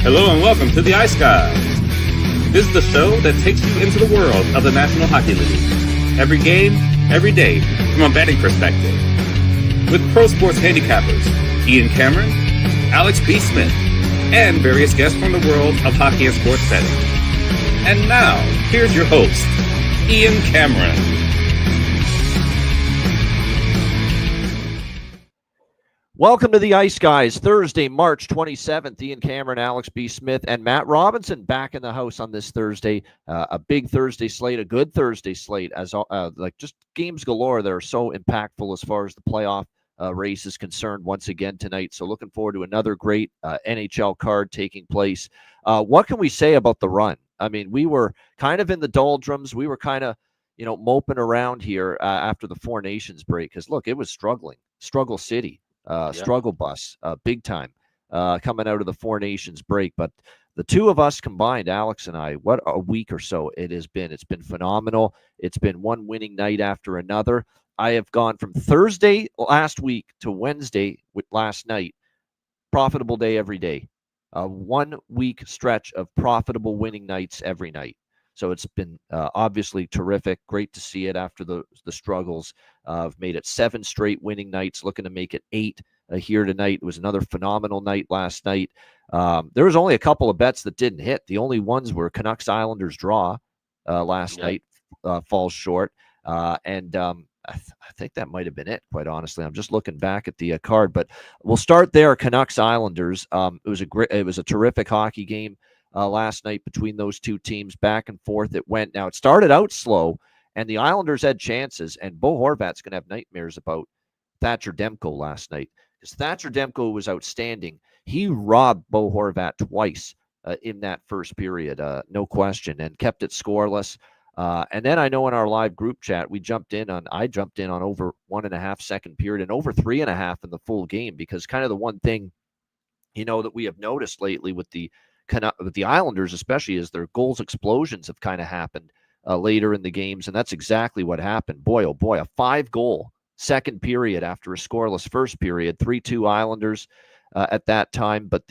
Hello and welcome to the Ice Guys. This is the show that takes you into the world of the National Hockey League. Every game, every day, from a betting perspective. With pro sports handicappers, Ian Cameron, Alex B. Smith, and various guests from the world of hockey and sports betting. And now, here's your host, Ian Cameron. Welcome to the Ice Guys, Thursday, March 27th. Ian Cameron, Alex B. Smith, and Matt Robinson back in the house on this Thursday. A big Thursday slate, a good Thursday slate, as just games galore that are so impactful as far as the playoff race is concerned once again tonight. So looking forward to another great NHL card taking place. What can we say about the run? I mean, we were kind of in the doldrums. We were kind of, moping around here after the Four Nations break because, look, it was struggle city. Struggle bus, big time, coming out of the Four Nations break. But the two of us combined, Alex and I, what a week or so it has been. It's been phenomenal. It's been one winning night after another. I have gone from Thursday last week to Wednesday with last night, profitable day every day. A 1 week stretch of profitable winning nights every night. So it's been obviously terrific. Great to see it after the struggles. I've made it 7 straight winning nights, looking to make it 8 here tonight. It was another phenomenal night last night. There was only a couple of bets that didn't hit. The only ones were Canucks-Islanders draw last night, falls short. I think that might have been it, quite honestly. I'm just looking back at the card. But we'll start there, Canucks-Islanders. It was a terrific hockey game. Last night between those two teams, back and forth it went. Now, it started out slow, and the Islanders had chances, and Bo Horvat's going to have nightmares about Thatcher Demko last night, because Thatcher Demko was outstanding. He robbed Bo Horvat twice in that first period, no question, and kept it scoreless. And then I know in our live group chat, I jumped in on over 1.5 second period and over 3.5 in the full game, because kind of the one thing, that we have noticed lately with the Islanders, especially, as their goals explosions have kind of happened later in the games, and that's exactly what happened. Boy, oh boy, a 5-goal second period after a scoreless first period, 3-2 Islanders at that time, but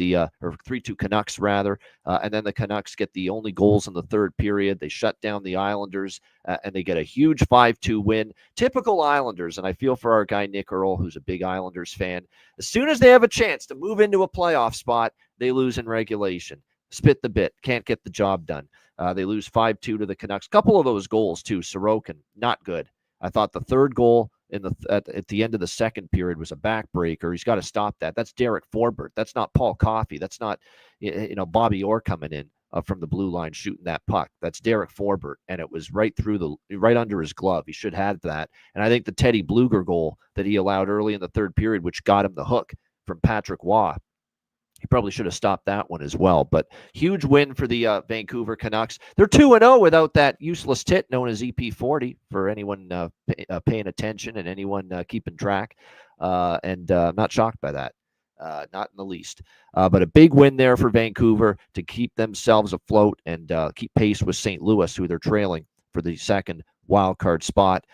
or 3-2 Canucks rather, and then the Canucks get the only goals in the third period. They shut down the Islanders, and they get a huge 5-2 win. Typical Islanders, and I feel for our guy Nick Earl, who's a big Islanders fan. As soon as they have a chance to move into a playoff spot, they lose in regulation. Spit the bit. Can't get the job done. They lose 5-2 to the Canucks. Couple of those goals, too. Sorokin, not good. I thought the third goal at the end of the second period was a backbreaker. He's got to stop that. That's Derek Forbort. That's not Paul Coffey. That's not Bobby Orr coming in from the blue line shooting that puck. That's Derek Forbort, and it was right under his glove. He should have that. And I think the Teddy Bluger goal that he allowed early in the third period, which got him the hook from Patrick Waugh, he probably should have stopped that one as well. But huge win for the Vancouver Canucks. They're 2-0 without that useless tit known as EP40 for anyone paying attention and anyone keeping track. And I'm not shocked by that. Not in the least. But a big win there for Vancouver to keep themselves afloat and keep pace with St. Louis, who they're trailing for the second wild card spot.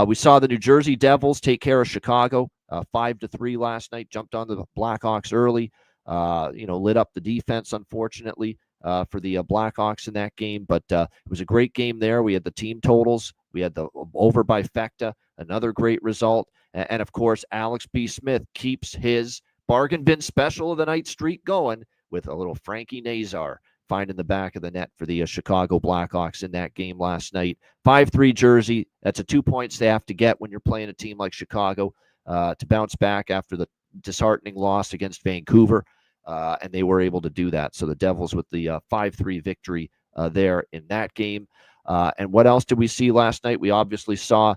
We saw the New Jersey Devils take care of Chicago 5-3 last night. Jumped on the Blackhawks early. Lit up the defense, unfortunately, for the Blackhawks in that game. But it was a great game there. We had the team totals. We had the over by Fecta, another great result. And of course, Alex B. Smith keeps his bargain bin special of the night streak going with a little Frankie Nazar finding the back of the net for the Chicago Blackhawks in that game last night. 5-3 Jersey. That's a 2 points they have to get when you're playing a team like Chicago to bounce back after the disheartening loss against Vancouver, and they were able to do that. So the Devils with the 5-3 victory there in that game. And what else did we see last night? We obviously saw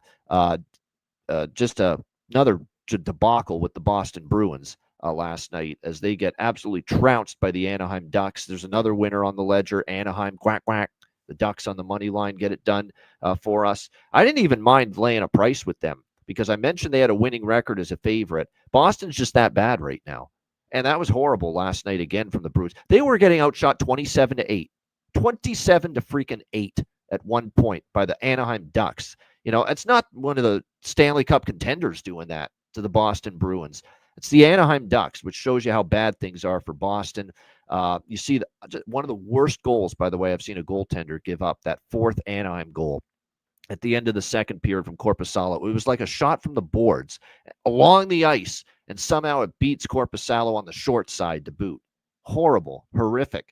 just another debacle with the Boston Bruins last night as they get absolutely trounced by the Anaheim Ducks. There's another winner on the ledger, Anaheim, quack, quack. The Ducks on the money line get it done for us. I didn't even mind laying a price with them, because I mentioned they had a winning record as a favorite. Boston's just that bad right now. And that was horrible last night again from the Bruins. They were getting outshot 27-8. 27-8 at one point by the Anaheim Ducks. It's not one of the Stanley Cup contenders doing that to the Boston Bruins. It's the Anaheim Ducks, which shows you how bad things are for Boston. You see one of the worst goals, by the way, I've seen a goaltender give up, that fourth Anaheim goal at the end of the second period from Korpisalo. It was like a shot from the boards along the ice, and somehow it beats Korpisalo on the short side to boot. Horrible, horrific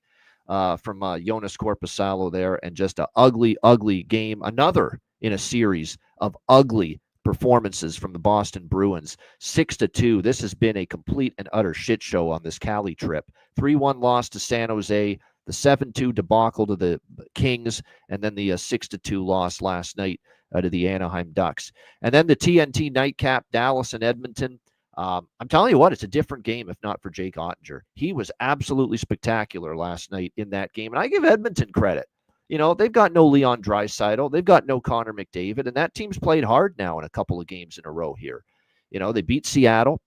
from Jonas Korpisalo there, and just an ugly, ugly game. Another in a series of ugly performances from the Boston Bruins. 6-2. This has been a complete and utter shit show on this Cali trip. 3-1 loss to San Jose, the 7-2 debacle to the Kings, and then the 6-2 loss last night to the Anaheim Ducks. And then the TNT nightcap, Dallas and Edmonton. I'm telling you what, it's a different game if not for Jake Ottinger. He was absolutely spectacular last night in that game, and I give Edmonton credit. You know, they've got no Leon Draisaitl. They've got no Connor McDavid, and that team's played hard now in a couple of games in a row here. You know, they beat Seattle.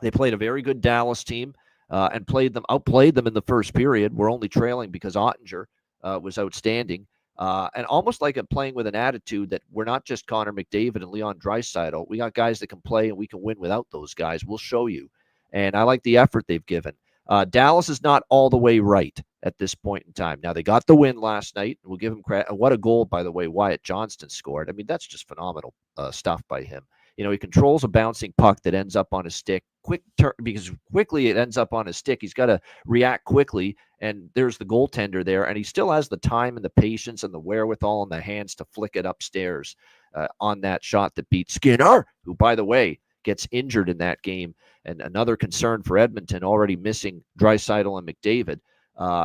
They played a very good Dallas team and outplayed them in the first period. We're only trailing because Ottinger was outstanding. And almost like playing with an attitude that we're not just Connor McDavid and Leon Draisaitl. We got guys that can play, and we can win without those guys. We'll show you. And I like the effort they've given. Dallas is not all the way right at this point in time. Now, they got the win last night. We'll give him credit. What a goal, by the way, Wyatt Johnston scored. I mean, that's just phenomenal stuff by him. You know, he controls a bouncing puck that ends up on his stick. Quick turn, because quickly it ends up on his stick. He's got to react quickly, and there's the goaltender there, and he still has the time and the patience and the wherewithal and the hands to flick it upstairs on that shot that beat Skinner, who, by the way, gets injured in that game. And another concern for Edmonton, already missing Draisaitl and McDavid.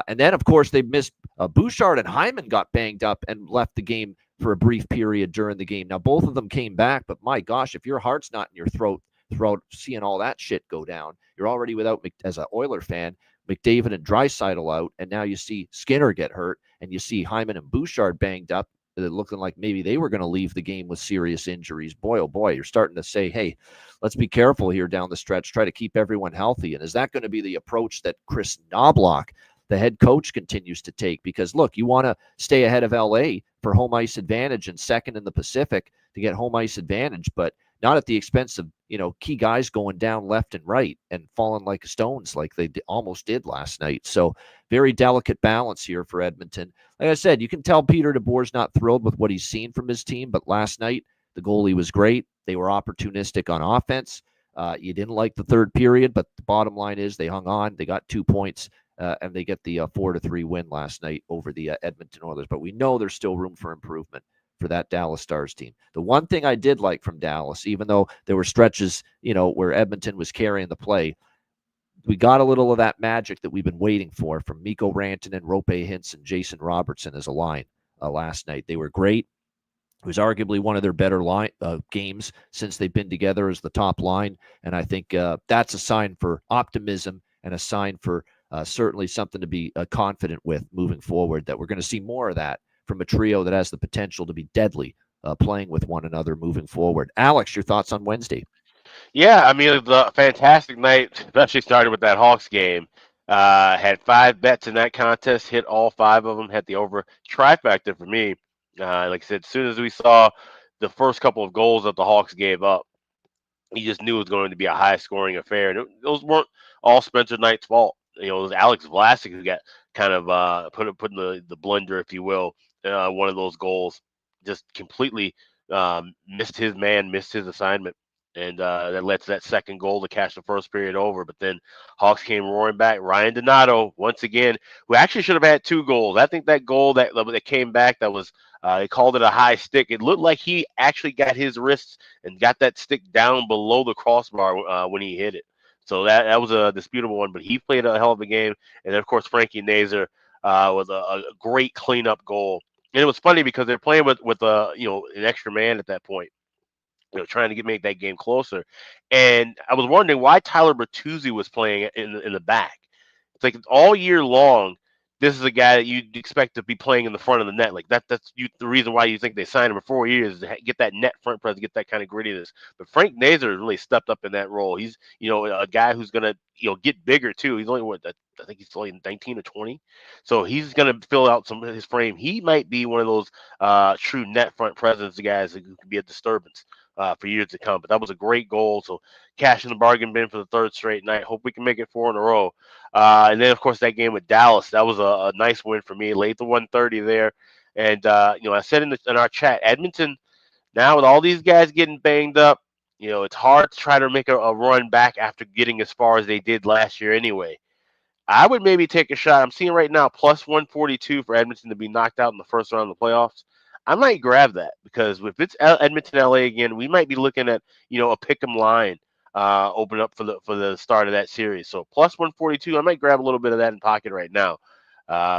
And then, of course, they missed Bouchard, and Hyman got banged up and left the game for a brief period during the game. Now, both of them came back, but my gosh, if your heart's not in your throat seeing all that shit go down, you're already without, as an Oiler fan, McDavid and Draisaitl out, and now you see Skinner get hurt, and you see Hyman and Bouchard banged up, looking like maybe they were going to leave the game with serious injuries. Boy, oh boy, you're starting to say, hey, let's be careful here down the stretch, try to keep everyone healthy. And is that going to be the approach that Chris Knobloch, the head coach, continues to take? Because, look, you want to stay ahead of LA for home ice advantage and second in the Pacific to get home ice advantage, but not at the expense of, you know, key guys going down left and right and falling like stones like they almost did last night. So very delicate balance here for Edmonton. Like I said, you can tell Peter DeBoer's not thrilled with what he's seen from his team, but last night the goalie was great. They were opportunistic on offense. You didn't like the third period, but the bottom line is they hung on. They got 2 points, and they get the 4-3 win last night over the Edmonton Oilers. But we know there's still room for improvement for that Dallas Stars team. The one thing I did like from Dallas, even though there were stretches, you know, where Edmonton was carrying the play, we got a little of that magic that we've been waiting for from Mikko Rantanen, Roope Hintz, and Jason Robertson as a line last night. They were great. It was arguably one of their better games since they've been together as the top line, and I think that's a sign for optimism and a sign for certainly something to be confident with moving forward, that we're going to see more of that from a trio that has the potential to be deadly playing with one another moving forward. Alex, your thoughts on Wednesday? Yeah, I mean, it was a fantastic night, especially started with that Hawks game. Had 5 bets in that contest, hit all 5 of them, had the over trifecta for me. Like I said, as soon as we saw the first couple of goals that the Hawks gave up, you just knew it was going to be a high-scoring affair. And those weren't all Spencer Knight's fault. You know, it was Alex Vlasic who got kind of put in the blender, if you will. One of those goals just completely missed his man, missed his assignment. And that led to that second goal to cash the first period over. But then Hawks came roaring back. Ryan Donato, once again, who actually should have had 2 goals. I think that goal that came back, that was they called it a high stick. It looked like he actually got his wrists and got that stick down below the crossbar when he hit it. So that was a disputable one. But he played a hell of a game. And then, of course, Frankie Nazar was a great cleanup goal. And it was funny because they're playing with an extra man at that point, trying to make that game closer. And I was wondering why Tyler Bertuzzi was playing in the back. It's like all year long, this is a guy that you'd expect to be playing in the front of the net. Like that's the reason why you think they signed him for 4 years, is to get that net front presence, get that kind of grittiness. But Frank Nazar has really stepped up in that role. He's a guy who's gonna get bigger too. He's only I think he's only 19 or 20, so he's gonna fill out some of his frame. He might be one of those true net front presence guys who could be a disturbance. for years to come. But that was a great goal. So cashing the bargain bin for the third straight night. Hope we can make it 4 in a row. And then, of course, that game with Dallas, that was a nice win for me. Late to 130 there. And, I said in our chat, Edmonton, now with all these guys getting banged up, it's hard to try to make a run back after getting as far as they did last year anyway. I would maybe take a shot. I'm seeing right now plus 142 for Edmonton to be knocked out in the first round of the playoffs. I might grab that because if it's Edmonton, LA again, we might be looking at a pick'em line open up for the start of that series. So plus 142, I might grab a little bit of that in pocket right now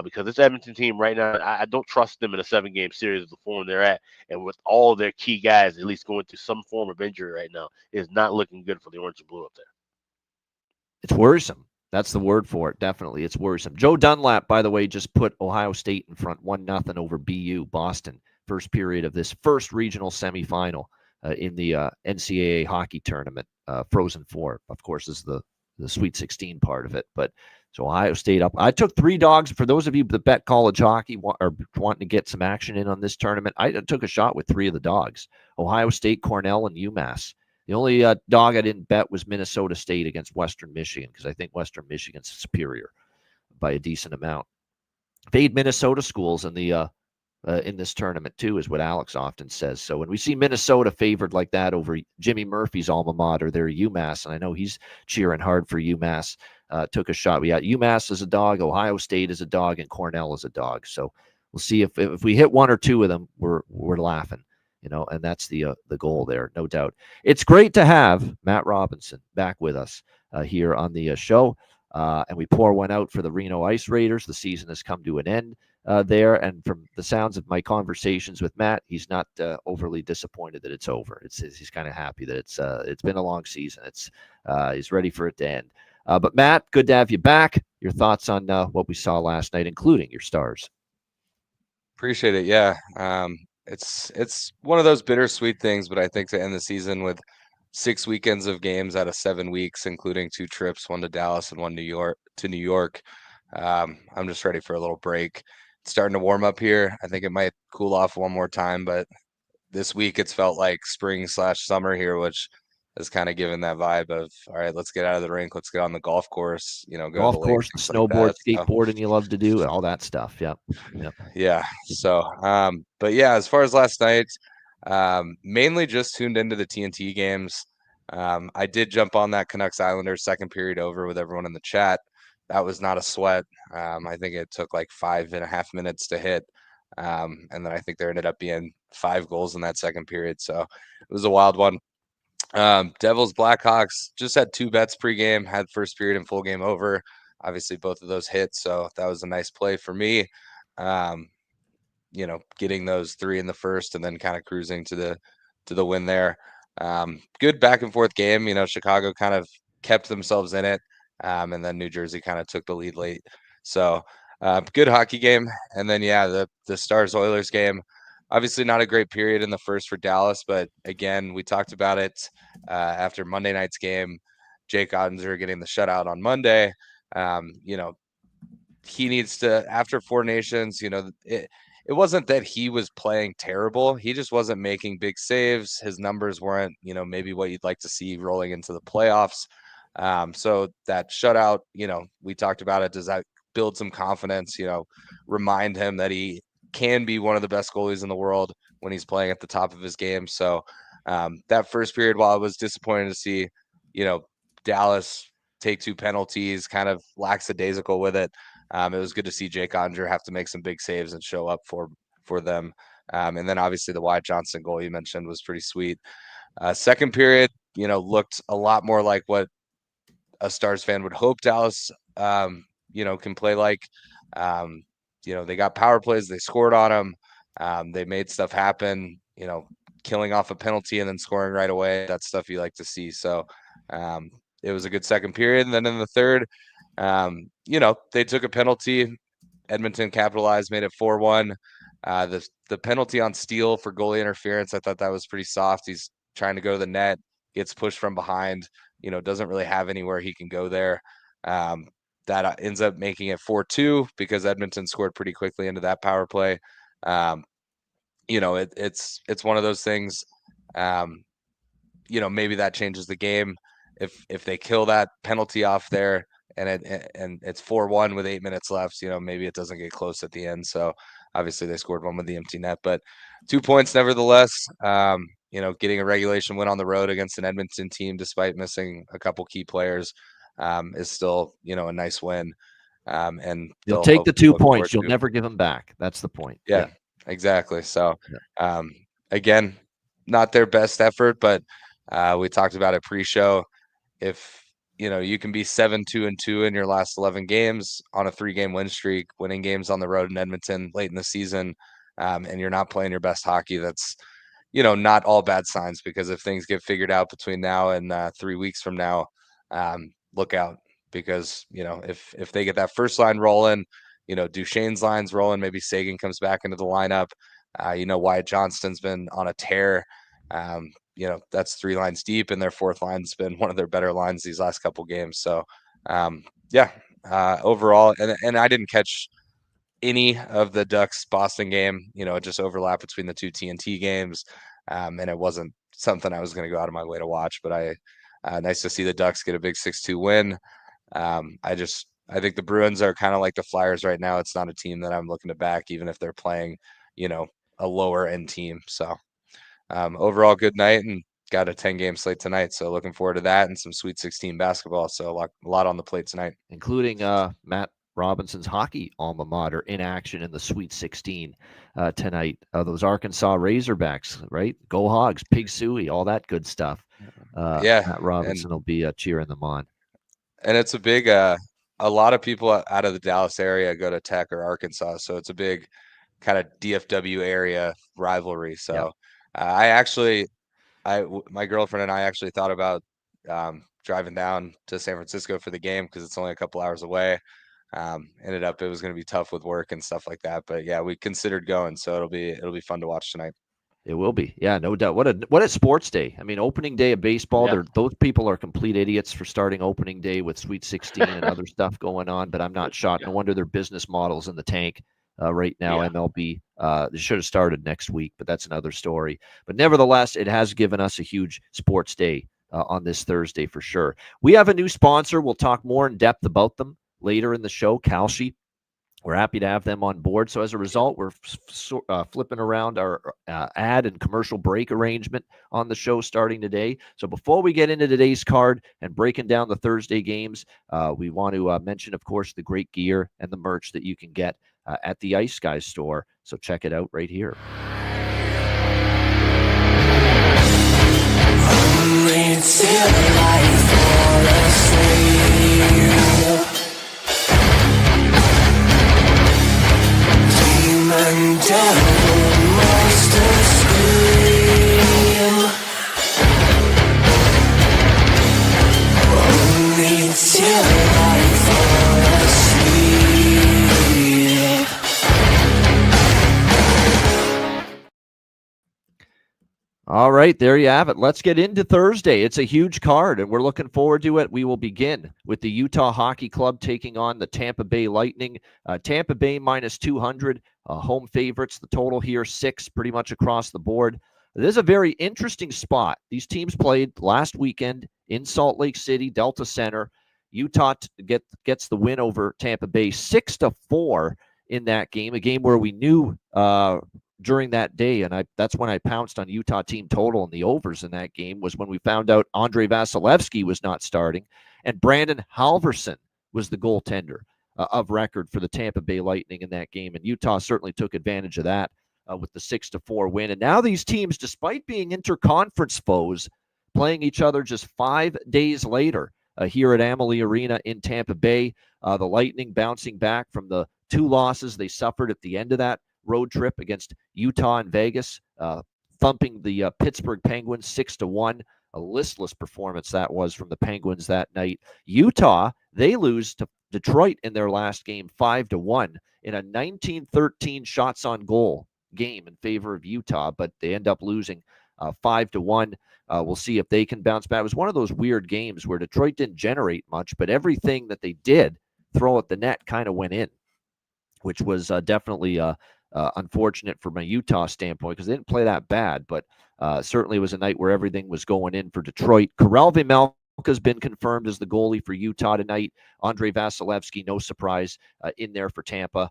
because this Edmonton team right now, I don't trust them in a 7-game series with the form they're at, and with all of their key guys at least going through some form of injury right now, is not looking good for the Orange and Blue up there. It's worrisome. That's the word for it. Definitely. It's worrisome. Joe Dunlap, by the way, just put Ohio State in front 1-0 over BU, Boston, first period of this first regional semifinal in the NCAA hockey tournament. Frozen Four, of course, is the Sweet 16 part of it. But so Ohio State up. I took 3 dogs. For those of you that bet college hockey or wanting to get some action in on this tournament, I took a shot with 3 of the dogs. Ohio State, Cornell, and UMass. The only dog I didn't bet was Minnesota State against Western Michigan because I think Western Michigan's superior by a decent amount. Fade Minnesota schools in this tournament too, is what Alex often says. So when we see Minnesota favored like that over Jimmy Murphy's alma mater, they're UMass, and I know he's cheering hard for UMass. Took a shot. We got UMass as a dog, Ohio State as a dog, and Cornell as a dog. So we'll see if we hit 1 or 2 of them, we're laughing. And that's the goal there, no doubt. It's great to have Matt Robinson back with us here on the show, and we pour one out for the Reno Ice Raiders. The season has come to an end there, and from the sounds of my conversations with Matt, he's not overly disappointed that it's over. He's kind of happy that it's been a long season. He's ready for it to end. But Matt, good to have you back. Your thoughts on what we saw last night, including your Stars. Appreciate it. Yeah. It's one of those bittersweet things, but I think to end the season with 6 weekends of games out of 7 weeks, including 2 trips, one to Dallas and one New York. I'm just ready for a little break. It's starting to warm up here. I think it might cool off one more time, but this week it's felt like spring/summer here, which has kind of given that vibe of, all right, let's get out of the rink, let's get on the golf course, go to the Golf lake, course, things snowboard, like that. skateboarding, you love to do, all that stuff. Yep. Yeah. So, but yeah, as far as last night, mainly just tuned into the TNT games. I did jump on that Canucks Islanders second period over with everyone in the chat. That was not a sweat. I think it took like 5.5 minutes to hit. And then I think there ended up being 5 goals in that second period. So it was a wild one. Devils Blackhawks just had 2 bets pregame, had first period and full game over. Obviously both of those hit, so that was a nice play for me. Getting those 3 in the first and then kind of cruising to the win there. Good back and forth game. Chicago kind of kept themselves in it, and then New Jersey kind of took the lead late. So good hockey game. And then the Stars Oilers game. Obviously not a great period in the first for Dallas, but again, we talked about it after Monday night's game. Jake Ottinger getting the shutout on Monday. He needs to, after 4 Nations, it wasn't that he was playing terrible. He just wasn't making big saves. His numbers weren't, maybe what you'd like to see rolling into the playoffs. So that shutout, we talked about it. Does that build some confidence, remind him that he can be one of the best goalies in the world when he's playing at the top of his game. So that first period, while I was disappointed to see, Dallas take 2 penalties, kind of lackadaisical with it. It was good to see Jake Ottinger have to make some big saves and show up for them. And then obviously the Wyatt Johnston goal you mentioned was pretty sweet. Second period, looked a lot more like what a Stars fan would hope Dallas, can play like. They got power plays, they scored on them. They made stuff happen, killing off a penalty and then scoring right away. That's stuff you like to see. So it was a good second period. And then in the third, they took a penalty. Edmonton capitalized, made it 4-1. The penalty on Steele for goalie interference, I thought that was pretty soft. He's trying to go to the net, gets pushed from behind, doesn't really have anywhere he can go there. That ends up making it 4-2 because Edmonton scored pretty quickly into that power play. It's one of those things. maybe that changes the game if they kill that penalty off there and it's 4-1 with 8 minutes left. Maybe it doesn't get close at the end. So obviously they scored one with the empty net, but 2 points nevertheless. Getting a regulation win on the road against an Edmonton team despite missing a couple key players is still a nice win. And you'll take the 2 look forward points. You'll to- never give them back. That's the point. Yeah, exactly. So again, not their best effort, but we talked about it pre-show. If you can be 7-2-2 in your last 11 games on a 3-game win streak, winning games on the road in Edmonton late in the season, and you're not playing your best hockey, that's not all bad signs, because if things get figured out between now and 3 weeks from now, look out, because if they get that first line rolling, Duchesne's line's rolling, maybe Sagan comes back into the lineup. Wyatt Johnston's been on a tear. That's 3 lines deep, and their fourth line's been one of their better lines these last couple games. So, overall, and I didn't catch any of the Ducks Boston game. It just overlapped between the 2 TNT games, and it wasn't something I was going to go out of my way to watch. But nice to see the Ducks get a big 6-2 win. I think the Bruins are kind of like the Flyers right now. It's not a team that I'm looking to back, even if they're playing, a lower end team. So overall, good night, and got a 10-game slate tonight. So looking forward to that and some Sweet 16 basketball. So a lot on the plate tonight, including Matt Robinson's hockey alma mater in action in the Sweet 16 tonight. Those Arkansas Razorbacks, right? Go Hogs, Pig Suey, all that good stuff. Matt Robinson will be cheering them on. And it's a big, a lot of people out of the Dallas area go to Tech or Arkansas. So it's a big kind of DFW area rivalry. So my girlfriend and I actually thought about driving down to San Francisco for the game, because it's only a couple hours away. Ended up it was going to be tough with work and stuff like that, but yeah, we considered going, so it'll be fun to watch tonight. It will be, yeah, no doubt. What a sports day! I mean, opening day of baseball. Yeah. Those people are complete idiots for starting opening day with Sweet 16 and other stuff going on. But I'm not shocked. No wonder their business model's in the tank right now. Yeah. MLB they should have started next week, but that's another story. But nevertheless, it has given us a huge sports day on this Thursday for sure. We have a new sponsor. We'll talk more in depth about them later in the show, Kalshi. We're happy to have them on board. So as a result, we're flipping around our ad and commercial break arrangement on the show starting today. So before we get into today's card and breaking down the Thursday games, we want to mention, of course, the great gear and the merch that you can get at the Ice Guys store. So check it out right here. All right, there you have it. Let's get into Thursday. It's a huge card, and we're looking forward to it. We will begin with the Utah Hockey Club taking on the Tampa Bay Lightning. Tampa Bay minus 200, home favorites. The total here, 6, pretty much across the board. This is a very interesting spot. These teams played last weekend in Salt Lake City, Delta Center. Utah gets the win over Tampa Bay 6-4 in that game, a game where we knew during that day, and that's when I pounced on Utah team total and the overs in that game, was when we found out Andrei Vasilevsky was not starting, and Brandon Halverson was the goaltender of record for the Tampa Bay Lightning in that game, and Utah certainly took advantage of that with the 6-4 win. And now these teams, despite being interconference foes, playing each other just 5 days later here at Amalie Arena in Tampa Bay. The Lightning bouncing back from the 2 losses they suffered at the end of that road trip against Utah and Vegas, thumping the Pittsburgh Penguins 6-1. A listless performance that was from the Penguins that night. Utah, they lose to Detroit in their last game 5-1 in a 19-13 shots on goal game in favor of Utah, but they end up losing 5-1. We'll see if they can bounce back. It was one of those weird games where Detroit didn't generate much, but everything that they did throw at the net kind of went in, which was definitely Unfortunate from a Utah standpoint because they didn't play that bad, but certainly was a night where everything was going in for Detroit. Karel Vejmelka has been confirmed as the goalie for Utah tonight. Andrei Vasilevsky, no surprise, in there for Tampa.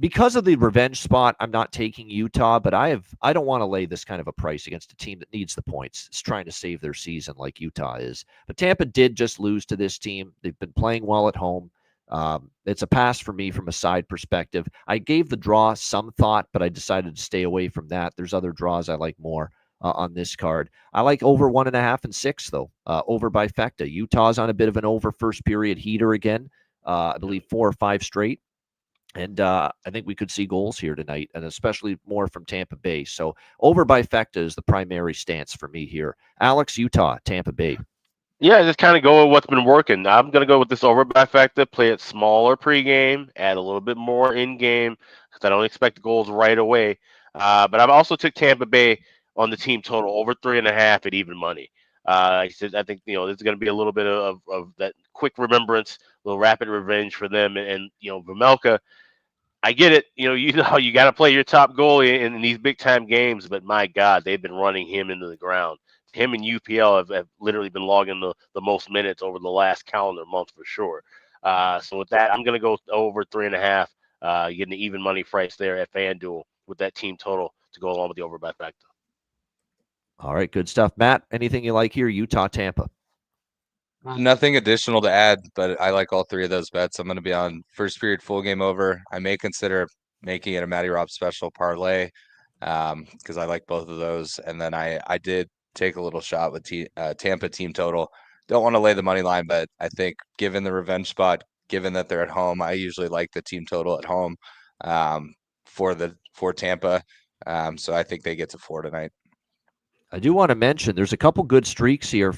Because of the revenge spot, I'm not taking Utah, but I don't want to lay this kind of a price against a team that needs the points. It's trying to save their season like Utah is. But Tampa did just lose to this team. They've been playing well at home. It's a pass for me from a side perspective. I gave the draw some thought, but I decided to stay away from that. There's other draws I like more on this card. I like over 1.5 and 6, though, over by Fecta. Utah's on a bit of an over first period heater again. I believe 4 or 5 straight. And I think we could see goals here tonight, and especially more from Tampa Bay. So over by Fecta is the primary stance for me here. Alex, Utah, Tampa Bay. Yeah, just kind of go with what's been working. I'm going to go with this over by Fecta, play it smaller pregame, add a little bit more in-game because I don't expect goals right away. But I've also took Tampa Bay on the team total over 3.5 at even money. I think there's going to be a little bit of that quick remembrance, a little rapid revenge for them, and Vejmelka. I get it. You got to play your top goalie in these big time games, but my God, they've been running him into the ground. Him and UPL have literally been logging the most minutes over the last calendar month for sure. So with that, I'm going to go over 3.5, getting an even money price there at FanDuel with that team total to go along with the over by Fecta. All right, good stuff. Matt, anything you like here? Utah, Tampa. Nothing additional to add, but I like all 3 of those bets. I'm going to be on first period full game over. I may consider making it a Matty Rob special parlay because I like both of those. And then I did take a little shot with Tampa team total. Don't want to lay the money line, but I think given the revenge spot, given that they're at home, I usually like the team total at home for Tampa. So I think they get to 4 tonight. I do want to mention there's a couple good streaks here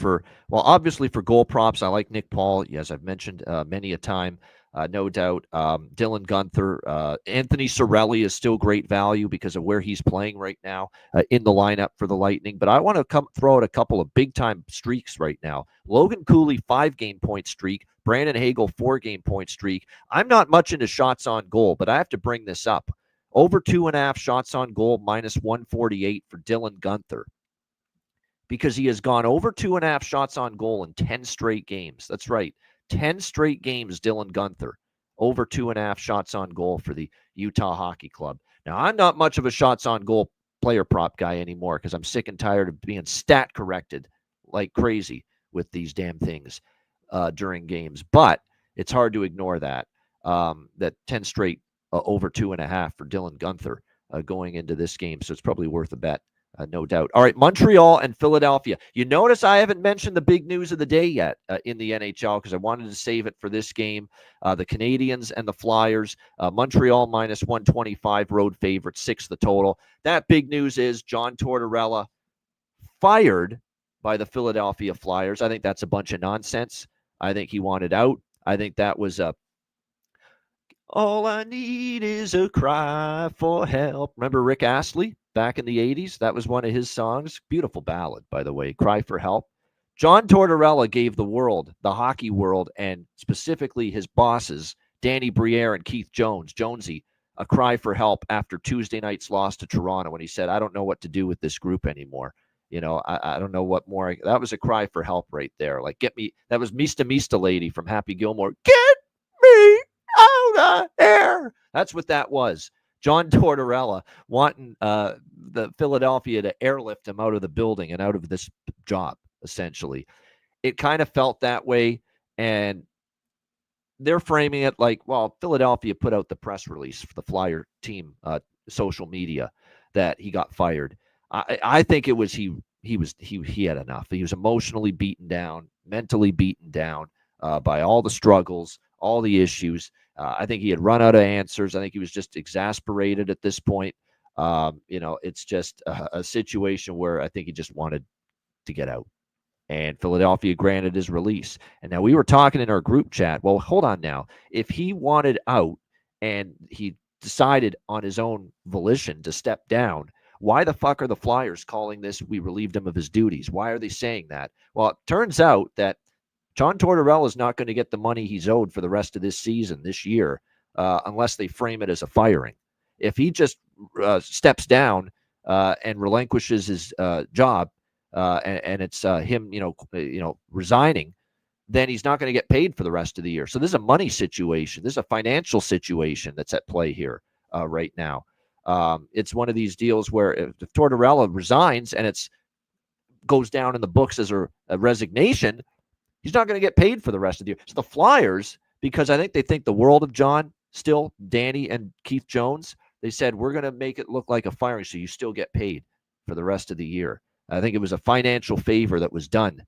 obviously for goal props. I like Nick Paul, as I've mentioned many a time, no doubt. Dylan Guenther, Anthony Cirelli is still great value because of where he's playing right now in the lineup for the Lightning. But I want to throw out a couple of big-time streaks right now. Logan Cooley, 5-game point streak. Brandon Hagel, 4-game point streak. I'm not much into shots on goal, but I have to bring this up. Over 2.5 shots on goal, minus 148 for Dylan Guenther, because he has gone over 2.5 shots on goal in 10 straight games. That's right. 10 straight games, Dylan Guenther, over 2.5 shots on goal for the Utah Hockey Club. Now, I'm not much of a shots on goal player prop guy anymore because I'm sick and tired of being stat corrected like crazy with these damn things during games. But it's hard to ignore that 10 straight over 2.5 for Dylan Guenther going into this game. So it's probably worth a bet. No doubt. All right, Montreal and Philadelphia. You notice I haven't mentioned the big news of the day yet in the NHL because I wanted to save it for this game. The Canadiens and the Flyers. Montreal minus 125, road favorite, 6 the total. That big news is John Tortorella fired by the Philadelphia Flyers. I think that's a bunch of nonsense. I think he wanted out. I think that was all I need is a cry for help. Remember Rick Astley? Back in the 80s, that was one of his songs. Beautiful ballad, by the way, Cry for Help. John Tortorella gave the world, the hockey world, and specifically his bosses, Danny Briere and Keith Jonesy, a cry for help after Tuesday night's loss to Toronto when he said, I don't know what to do with this group anymore. I don't know what more. That was a cry for help right there. Like, get me. That was Mista lady from Happy Gilmore. Get me out of here. That's what that was. John Tortorella wanting the Philadelphia to airlift him out of the building and out of this job, essentially. It kind of felt that way, and they're framing it like, well, Philadelphia put out the press release for the Flyer team social media that he got fired. I think it was he had enough. He was emotionally beaten down, mentally beaten down by all the struggles, all the issues. I think he had run out of answers. I think he was just exasperated at this point. It's just a situation where I think he just wanted to get out. And Philadelphia granted his release. And now we were talking in our group chat. Well, hold on now. If he wanted out and he decided on his own volition to step down, why the fuck are the Flyers calling this we relieved him of his duties? Why are they saying that? Well, it turns out that John Tortorella is not going to get the money he's owed for the rest of this season, this year, unless they frame it as a firing. If he just steps down and relinquishes his job, and it's him, resigning, then he's not going to get paid for the rest of the year. So this is a money situation. This is a financial situation that's at play here right now. It's one of these deals where if Tortorella resigns and it's goes down in the books as a resignation, he's not going to get paid for the rest of the year. So the Flyers, because I think they think the world of John still, Danny and Keith Jones, they said, we're going to make it look like a firing so you still get paid for the rest of the year. I think it was a financial favor that was done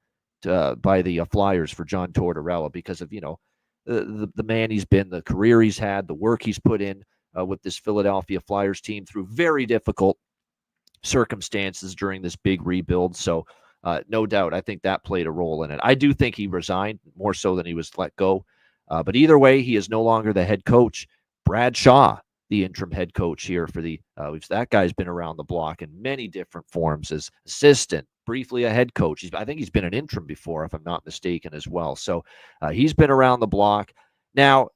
by the Flyers for John Tortorella because of, the man he's been, the career he's had, the work he's put in with this Philadelphia Flyers team through very difficult circumstances during this big rebuild. So no doubt, I think that played a role in it. I do think he resigned more so than he was let go. But either way, he is no longer the head coach. Brad Shaw, the interim head coach here for the that guy's been around the block in many different forms as assistant, briefly a head coach. I think he's been an interim before, if I'm not mistaken, as well. So he's been around the block. Now,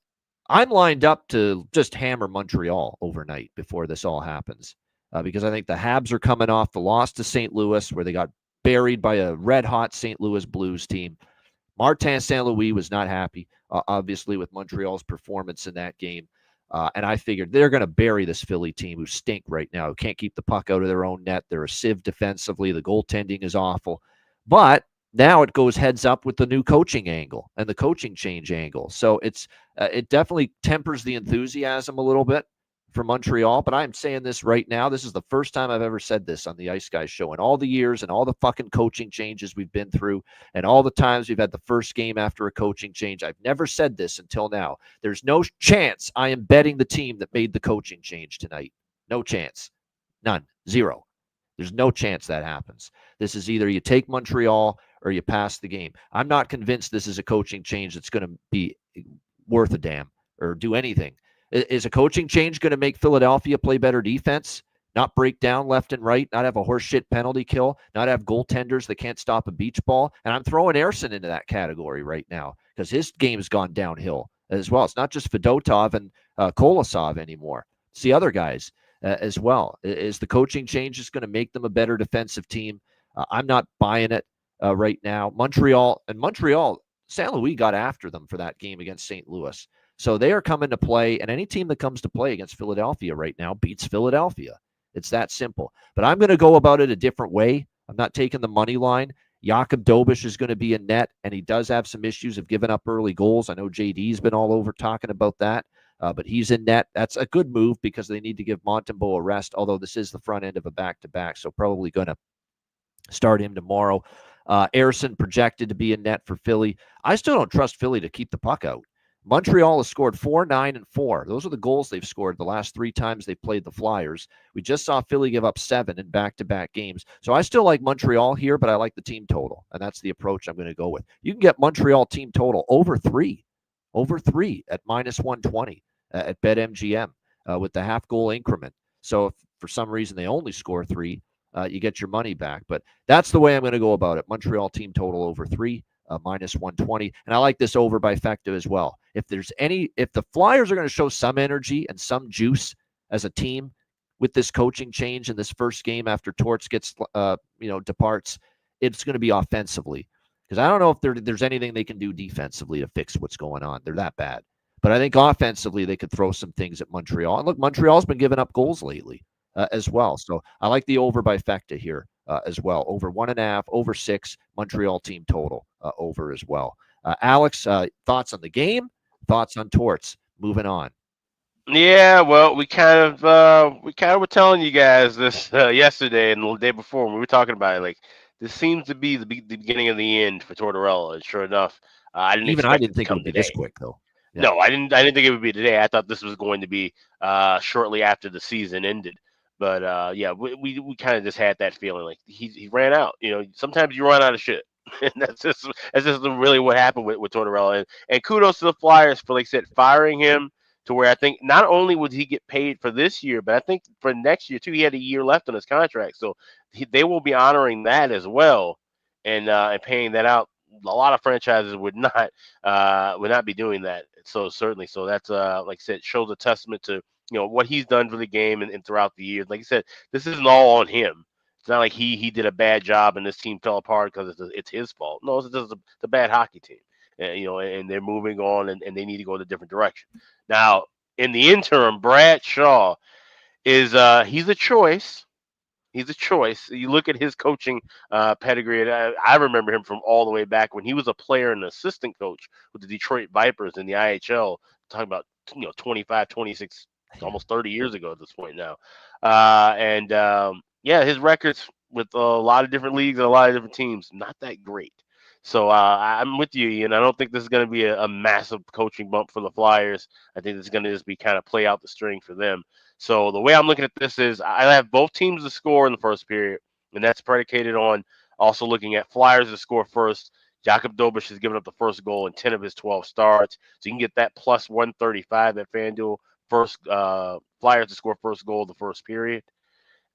I'm lined up to just hammer Montreal overnight before this all happens because I think the Habs are coming off the loss to St. Louis where they got buried by a red-hot St. Louis Blues team. Martin St. Louis was not happy, obviously, with Montreal's performance in that game. And I figured they're going to bury this Philly team who stink right now, who can't keep the puck out of their own net. They're a sieve defensively. The goaltending is awful. But now it goes heads up with the new coaching angle and the coaching change angle. So it definitely tempers the enthusiasm a little bit for Montreal. But I'm saying this right now. This is the first time I've ever said this on the Ice Guys show in all the years and all the fucking coaching changes we've been through and all the times we've had the first game after a coaching change. I've never said this until now. There's no chance I am betting the team that made the coaching change tonight. No chance. None. Zero. There's no chance that happens. This is either you take Montreal or you pass the game. I'm not convinced this is a coaching change that's going to be worth a damn or do anything. Is a coaching change going to make Philadelphia play better defense, not break down left and right, not have a horseshit penalty kill, not have goaltenders that can't stop a beach ball? And I'm throwing Ersson into that category right now because his game's gone downhill as well. It's not just Fedotov and Kolosov anymore. It's the other guys as well. Is the coaching change just going to make them a better defensive team? I'm not buying it right now. Montreal, St. Louis got after them for that game against St. Louis. So they are coming to play, and any team that comes to play against Philadelphia right now beats Philadelphia. It's that simple. But I'm going to go about it a different way. I'm not taking the money line. Jakub Dobiš is going to be in net, and he does have some issues of giving up early goals. I know JD's been all over talking about that, but he's in net. That's a good move because they need to give Montembeault a rest, although this is the front end of a back-to-back, so probably going to start him tomorrow. Ersson projected to be in net for Philly. I still don't trust Philly to keep the puck out. Montreal has scored 4, 9, and 4. Those are the goals they've scored the last 3 times they've played the Flyers. We just saw Philly give up 7 in back-to-back games. So I still like Montreal here, but I like the team total, and that's the approach I'm going to go with. You can get Montreal team total over 3 at minus 120 at BetMGM with the half-goal increment. So if for some reason they only score 3, you get your money back. But that's the way I'm going to go about it. Montreal team total over 3. Minus 120. And I like this over by Fecta as well. If the Flyers are going to show some energy and some juice as a team with this coaching change in this first game after Torts departs, it's going to be offensively. Because I don't know if there's anything they can do defensively to fix what's going on. They're that bad. But I think offensively they could throw some things at Montreal. And look, Montreal's been giving up goals lately as well. So I like the over by Fecta here. As well, over 1.5, over 6, Montreal team total over as well. Alex, thoughts on the game? Thoughts on Torts? Moving on. Yeah, well, we kind of were telling you guys this yesterday and the day before when we were talking about it. Like, this seems to be the beginning of the end for Tortorella. And sure enough, I didn't think it would be this quick though. Yeah. No, I didn't think it would be today. I thought this was going to be shortly after the season ended. But yeah, we kind of just had that feeling like he ran out. Sometimes you run out of shit, and that's just really what happened with Tortorella. And kudos to the Flyers for, like I said, firing him to where I think not only would he get paid for this year, but I think for next year too. He had a year left on his contract, so they will be honoring that as well, and paying that out a lot of franchises would not be doing that. So certainly, so that's like I said, shows a testament to what he's done for the game and throughout the years. Like I said, this isn't all on him. It's not like he did a bad job and this team fell apart because it's his fault. No, it's just the bad hockey team. And they're moving on and they need to go in a different direction. Now, in the interim, Brad Shaw is he's a choice. He's a choice. You look at his coaching pedigree, and I remember him from all the way back when he was a player and an assistant coach with the Detroit Vipers in the IHL, talking about 25, 26, almost 30 years ago at this point now. Yeah, his records with a lot of different leagues and a lot of different teams, not that great. So I'm with you, Ian. I don't think this is going to be a massive coaching bump for the Flyers. I think it's going to just be kind of play out the string for them. So the way I'm looking at this is I have both teams to score in the first period, and that's predicated on also looking at Flyers to score first. Jakob Dobish has given up the first goal in 10 of his 12 starts, so you can get that plus 135 at FanDuel. First Flyers to score first goal of the first period.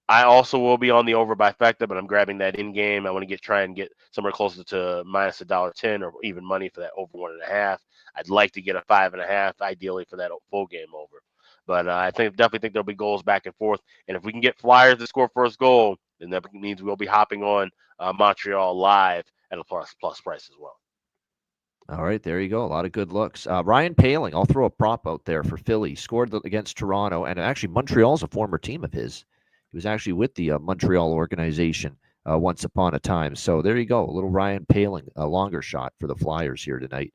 I also will be on the over by Fecta, but I'm grabbing that in game. I want to try and get somewhere closer to minus $1.10 or even money for that over 1.5. I'd like to get a 5.5, ideally for that full game over. But I definitely think there'll be goals back and forth. And if we can get Flyers to score first goal, then that means we'll be hopping on Montreal live at a plus price as well. All right, there you go. A lot of good looks. Ryan Poehling, I'll throw a prop out there for Philly. Scored against Toronto, and actually Montreal's a former team of his. He was actually with the Montreal organization once upon a time. So there you go. A little Ryan Poehling, a longer shot for the Flyers here tonight.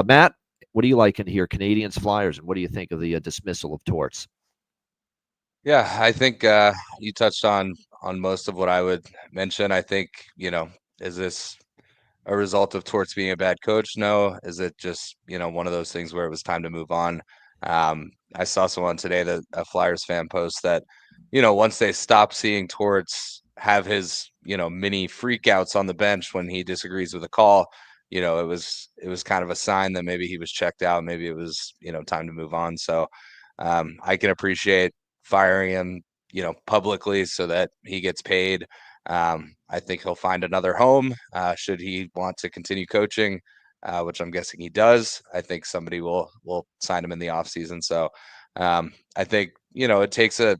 Matt, what do you like in here? Canadiens-Flyers, and what do you think of the dismissal of Torts? Yeah, I think you touched on most of what I would mention. I think, is this a result of Torts being a bad coach? No. Is it just, one of those things where it was time to move on? I saw someone today, that a Flyers fan post that, once they stop seeing Torts have his, mini freakouts on the bench when he disagrees with a call, it was kind of a sign that maybe he was checked out. Maybe it was, time to move on. So I can appreciate firing him, publicly so that he gets paid. I think he'll find another home should he want to continue coaching, which I'm guessing he does. I think somebody will sign him in the offseason. So I think, it takes a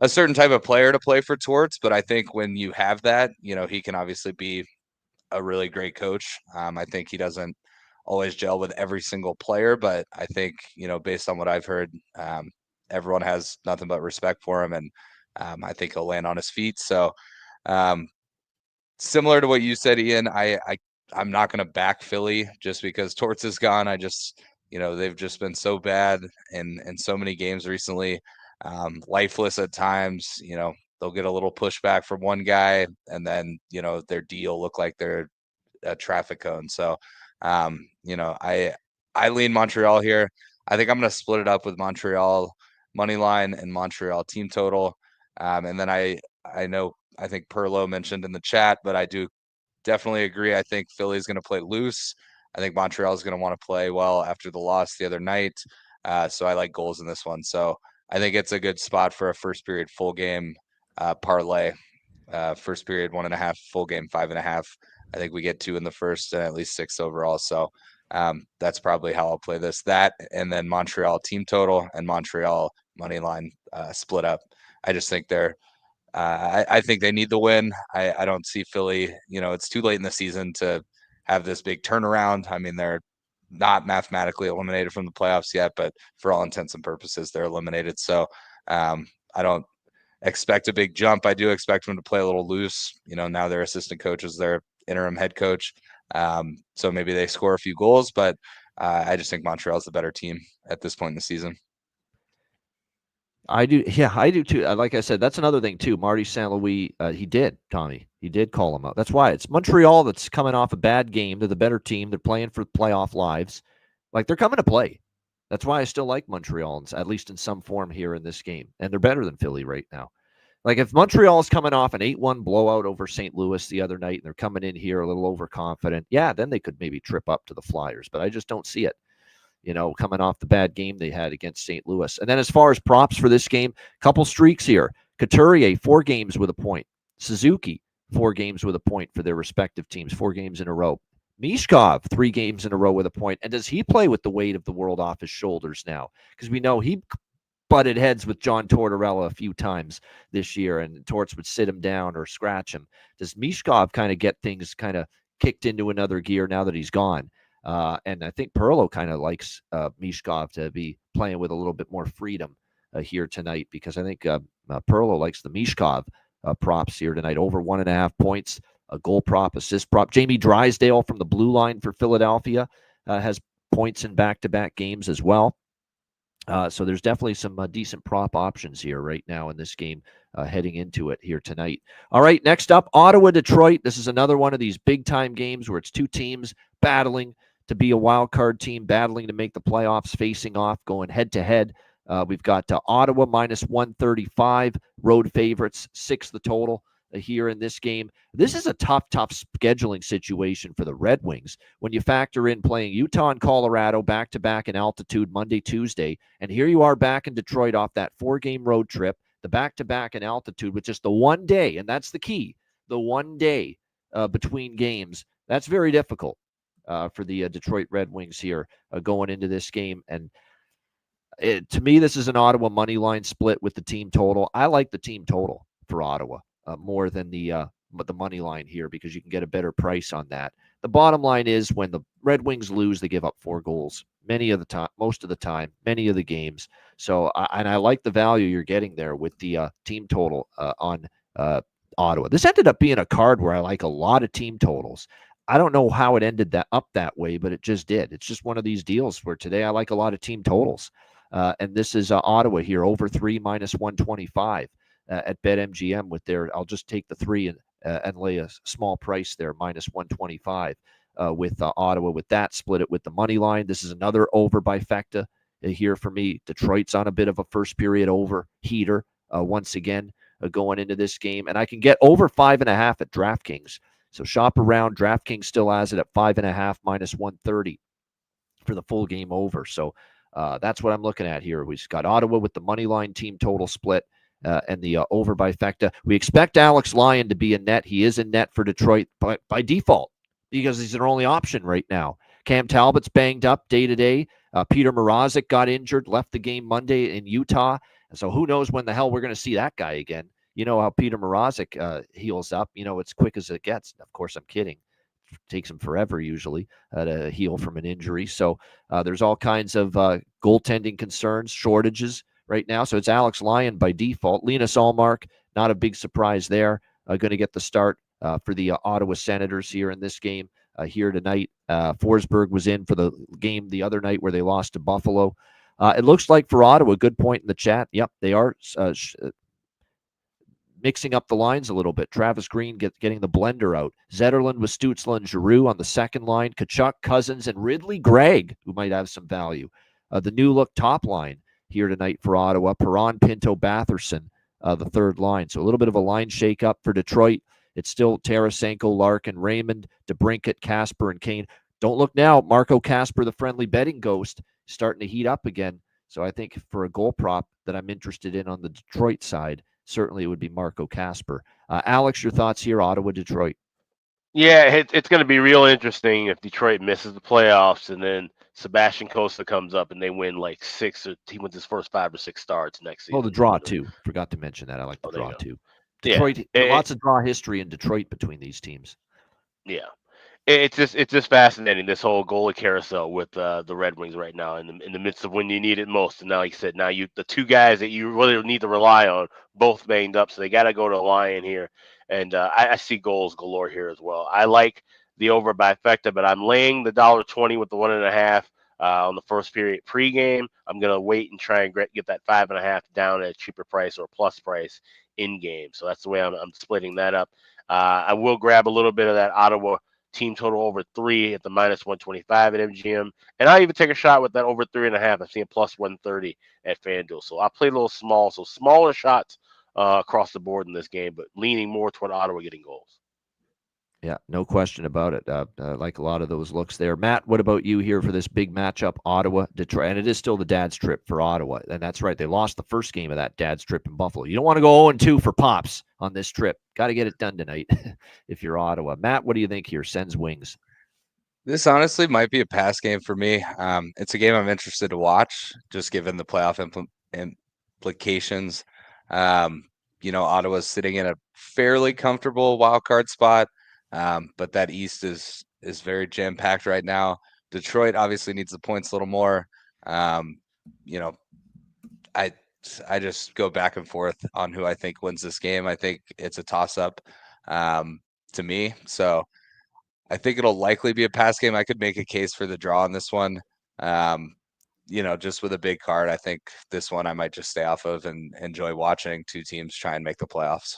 certain type of player to play for Torts, but I think when you have that, he can obviously be a really great coach. I think he doesn't always gel with every single player, but I think, based on what I've heard, everyone has nothing but respect for him, and I think he'll land on his feet. So similar to what you said, Ian, I'm not going to back Philly just because Torts is gone. I just, they've just been so bad in so many games recently, lifeless at times. They'll get a little pushback from one guy, and then, their deal look like they're a traffic cone. So, I lean Montreal here. I think I'm going to split it up with Montreal money line and Montreal team total. And then I think Perlo mentioned in the chat, but I do definitely agree. I think Philly's going to play loose. I think Montreal is going to want to play well after the loss the other night. So I like goals in this one. So I think it's a good spot for a first period full game parlay. First period 1.5, full game 5.5. I think we get 2 in the first and at least 6 overall. So that's probably how I'll play this. That and then Montreal team total and Montreal money line split up. I just think they're I think they need the win. I don't see Philly, it's too late in the season to have this big turnaround. I mean, they're not mathematically eliminated from the playoffs yet, but for all intents and purposes, they're eliminated. So I don't expect a big jump. I do expect them to play a little loose. Now their assistant coach is their interim head coach. So maybe they score a few goals, but I just think Montreal's the better team at this point in the season. I do. Yeah, I do too. Like I said, that's another thing too. Marty St. Louis, he did call him out. That's why it's Montreal that's coming off a bad game. They're the better team. They're playing for playoff lives. Like, they're coming to play. That's why I still like Montreal, at least in some form here in this game. And they're better than Philly right now. Like, if Montreal's coming off an 8-1 blowout over St. Louis the other night and they're coming in here a little overconfident, yeah, then they could maybe trip up to the Flyers. But I just don't see it, coming off the bad game they had against St. Louis. And then as far as props for this game, couple streaks here. Couturier, 4 games with a point. Suzuki, 4 games with a point for their respective teams, 4 games in a row. Mishkov, 3 games in a row with a point. And does he play with the weight of the world off his shoulders now? Because we know he butted heads with John Tortorella a few times this year, and Torts would sit him down or scratch him. Does Mishkov kind of get things kind of kicked into another gear now that he's gone? And I think Perlo kind of likes Mishkov to be playing with a little bit more freedom here tonight, because I think Perlo likes the Mishkov props here tonight. Over 1.5 points, a goal prop, assist prop. Jamie Drysdale from the blue line for Philadelphia has points in back-to-back games as well. So there's definitely some decent prop options here right now in this game heading into it here tonight. All right, next up, Ottawa-Detroit. This is another one of these big-time games where it's 2 teams battling to be a wild card team, battling to make the playoffs, facing off, going head-to-head. We've got Ottawa minus 135, road favorites, 6 the total here in this game. This is a tough scheduling situation for the Red Wings when you factor in playing Utah and Colorado back-to-back in altitude Monday, Tuesday, and here you are back in Detroit off that 4-game road trip, the back-to-back in altitude with just the one day, and that's the key, the one day between games. That's very difficult for the Detroit Red Wings here going into this game. And to me, this is an Ottawa money line split with the team total. I like the team total for Ottawa more than the money line here, because you can get a better price on that. The bottom line is when the Red Wings lose, they give up 4 goals most of the time, many of the games. So, and I like the value you're getting there with the team total on Ottawa. This ended up being a card where I like a lot of team totals. I don't know how it ended up that way, but it just did. It's just one of these deals where today I like a lot of team totals. And this is Ottawa here, over 3 minus 125 at BetMGM with their, I'll just take the 3 and lay a small price there, minus 125 with Ottawa. With that, split it with the money line. This is another over by Fecta here for me. Detroit's on a bit of a first period over heater once again going into this game. And I can get over 5.5 at DraftKings. So shop around. DraftKings still has it at 5.5 minus 130 for the full game over. So that's what I'm looking at here. We've got Ottawa with the money line team total split and the over by Fecta. We expect Alex Lyon to be in net. He is in net for Detroit by default because he's their only option right now. Cam Talbot's banged up day to day. Peter Mrazek got injured, left the game Monday in Utah. So who knows when the hell we're going to see that guy again. You know how Peter Mrazek heals up. You know, it's quick as it gets. Of course, I'm kidding. It takes him forever usually to heal from an injury. So there's all kinds of goaltending concerns, shortages right now. So it's Alex Lyon by default. Linus Ullmark, not a big surprise there. Going to get the start for the Ottawa Senators here in this game here tonight. Forsberg was in for the game the other night where they lost to Buffalo. It looks like for Ottawa, good point in the chat. Yep, they are mixing up the lines a little bit. Travis Green getting the blender out. Zetterlund with Stützle and Giroux on the second line. Tkachuk, Cousins, and Ridley Gregg, who might have some value. The new look top line here tonight for Ottawa. Perron, Pinto, Batherson, the third line. So a little bit of a line shake-up for Detroit. It's still Tarasenko, Larkin, Raymond, DeBrincat, Casper, and Kane. Don't look now. Marco Casper, the friendly betting ghost, starting to heat up again. So I think for a goal prop that I'm interested in on the Detroit side, certainly it would be Marco Casper. Alex, your thoughts here, Ottawa, Detroit? Yeah, it's going to be real interesting if Detroit misses the playoffs and then Sebastian Costa comes up and they win like 6 or he wins his first 5 or 6 starts next season. Oh, the draw too. Forgot to mention that. I like the draw too. Detroit, yeah. Lots of draw history in Detroit between these teams. Yeah. It's just fascinating, this whole goalie carousel with the Red Wings right now in the midst of when you need it most. And now, like you said, now the 2 guys that you really need to rely on both banged up, so they got to go to Lyon here. And I see goals galore here as well. I like the over by Fecta, but I'm laying the $1.20 with the 1.5 on the first period pregame. I'm gonna wait and try and get that 5.5 down at a cheaper price or a plus price in game. So that's the way I'm splitting that up. I will grab a little bit of that Ottawa team total over 3 at the minus 125 at MGM. And I'll even take a shot with that over 3.5. I'm seeing plus 130 at FanDuel. So I'll play a little small. So smaller shots across the board in this game, but leaning more toward Ottawa getting goals. Yeah, no question about it. Like a lot of those looks there. Matt, what about you here for this big matchup, Ottawa, Detroit? And it is still the dad's trip for Ottawa. And that's right. They lost the first game of that dad's trip in Buffalo. You don't want to go 0-2 for Pops on this trip. Got to get it done tonight if you're Ottawa. Matt, what do you think here? Sens Wings. This honestly might be a pass game for me. It's a game I'm interested to watch, just given the playoff implications. Ottawa's sitting in a fairly comfortable wild card spot, but that East is very jam packed right now. Detroit obviously needs the points a little more. Um, you know, I I just go back and forth on who I think wins this game. I think it's a toss up to me. So I think it'll likely be a pass game. I could make a case for the draw on this one. Just with a big card, I think this one I might just stay off of and enjoy watching two teams try and make the playoffs.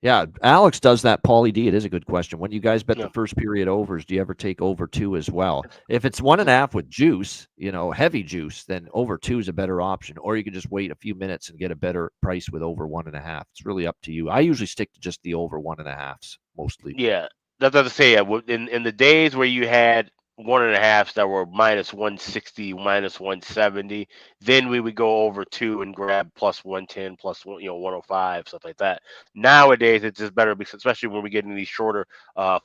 Yeah, Alex does that. Paulie D, it is a good question. When you guys bet the first period overs, do you ever take over 2 as well? If it's 1.5 with juice, heavy juice, then over 2 is a better option. Or you can just wait a few minutes and get a better price with over 1.5. It's really up to you. I usually stick to just the over 1.5s mostly. Yeah, that's what I say. In the days where you had 1.5s that were minus 160, minus 170, then we would go over 2 and grab plus 110, plus 105, stuff like that. Nowadays, it's just better because especially when we get in these shorter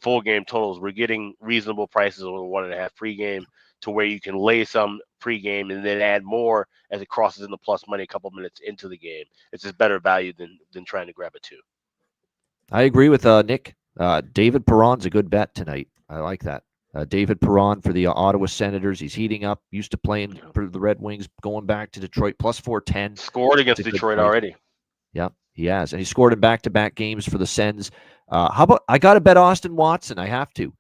full game totals, we're getting reasonable prices over 1.5 pregame to where you can lay some pregame and then add more as it crosses in the plus money a couple minutes into the game. It's just better value than trying to grab a 2. I agree with Nick. David Perron's a good bet tonight. I like that. David Perron for the Ottawa Senators. He's heating up. Used to playing for the Red Wings, going back to Detroit, plus 410. Scored against Detroit already. Yeah, he has. And he scored in back-to-back games for the Sens. How about I got to bet Austin Watson? I have to.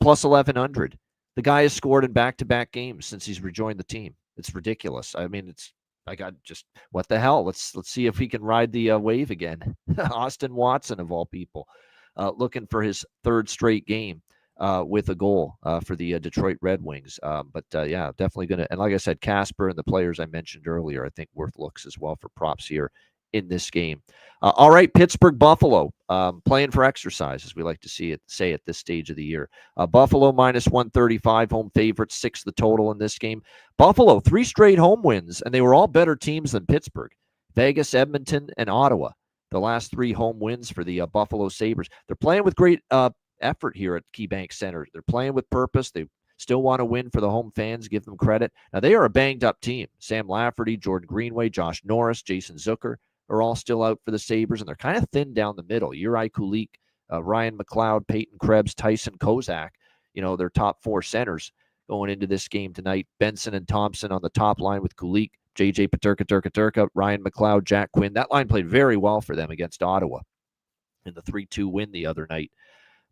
Plus 1,100. The guy has scored in back-to-back games since he's rejoined the team. It's ridiculous. I mean, what the hell? Let's see if he can ride the wave again. Austin Watson, of all people, looking for his 3rd straight game with a goal for the Detroit Red Wings. Yeah, definitely going to. And like I said, Casper and the players I mentioned earlier, I think worth looks as well for props here in this game. All right, Pittsburgh Buffalo, playing for exercise, as we like to say at this stage of the year. Buffalo minus 135, home favorites, 6 the total in this game. Buffalo, 3 straight home wins, and they were all better teams than Pittsburgh. Vegas, Edmonton, and Ottawa, the last 3 home wins for the Buffalo Sabres. They're playing with great effort here at KeyBank Center. They're playing with purpose. They still want to win for the home fans, give them credit. Now, they are a banged-up team. Sam Lafferty, Jordan Greenway, Josh Norris, Jason Zucker are all still out for the Sabres, and they're kind of thin down the middle. Juraj Kulich, Ryan McLeod, Peyton Krebs, Tyson Kozak, their top 4 centers going into this game tonight. Benson and Thompson on the top line with Kulich, JJ Paterka, Ryan McLeod, Jack Quinn. That line played very well for them against Ottawa in the 3-2 win the other night.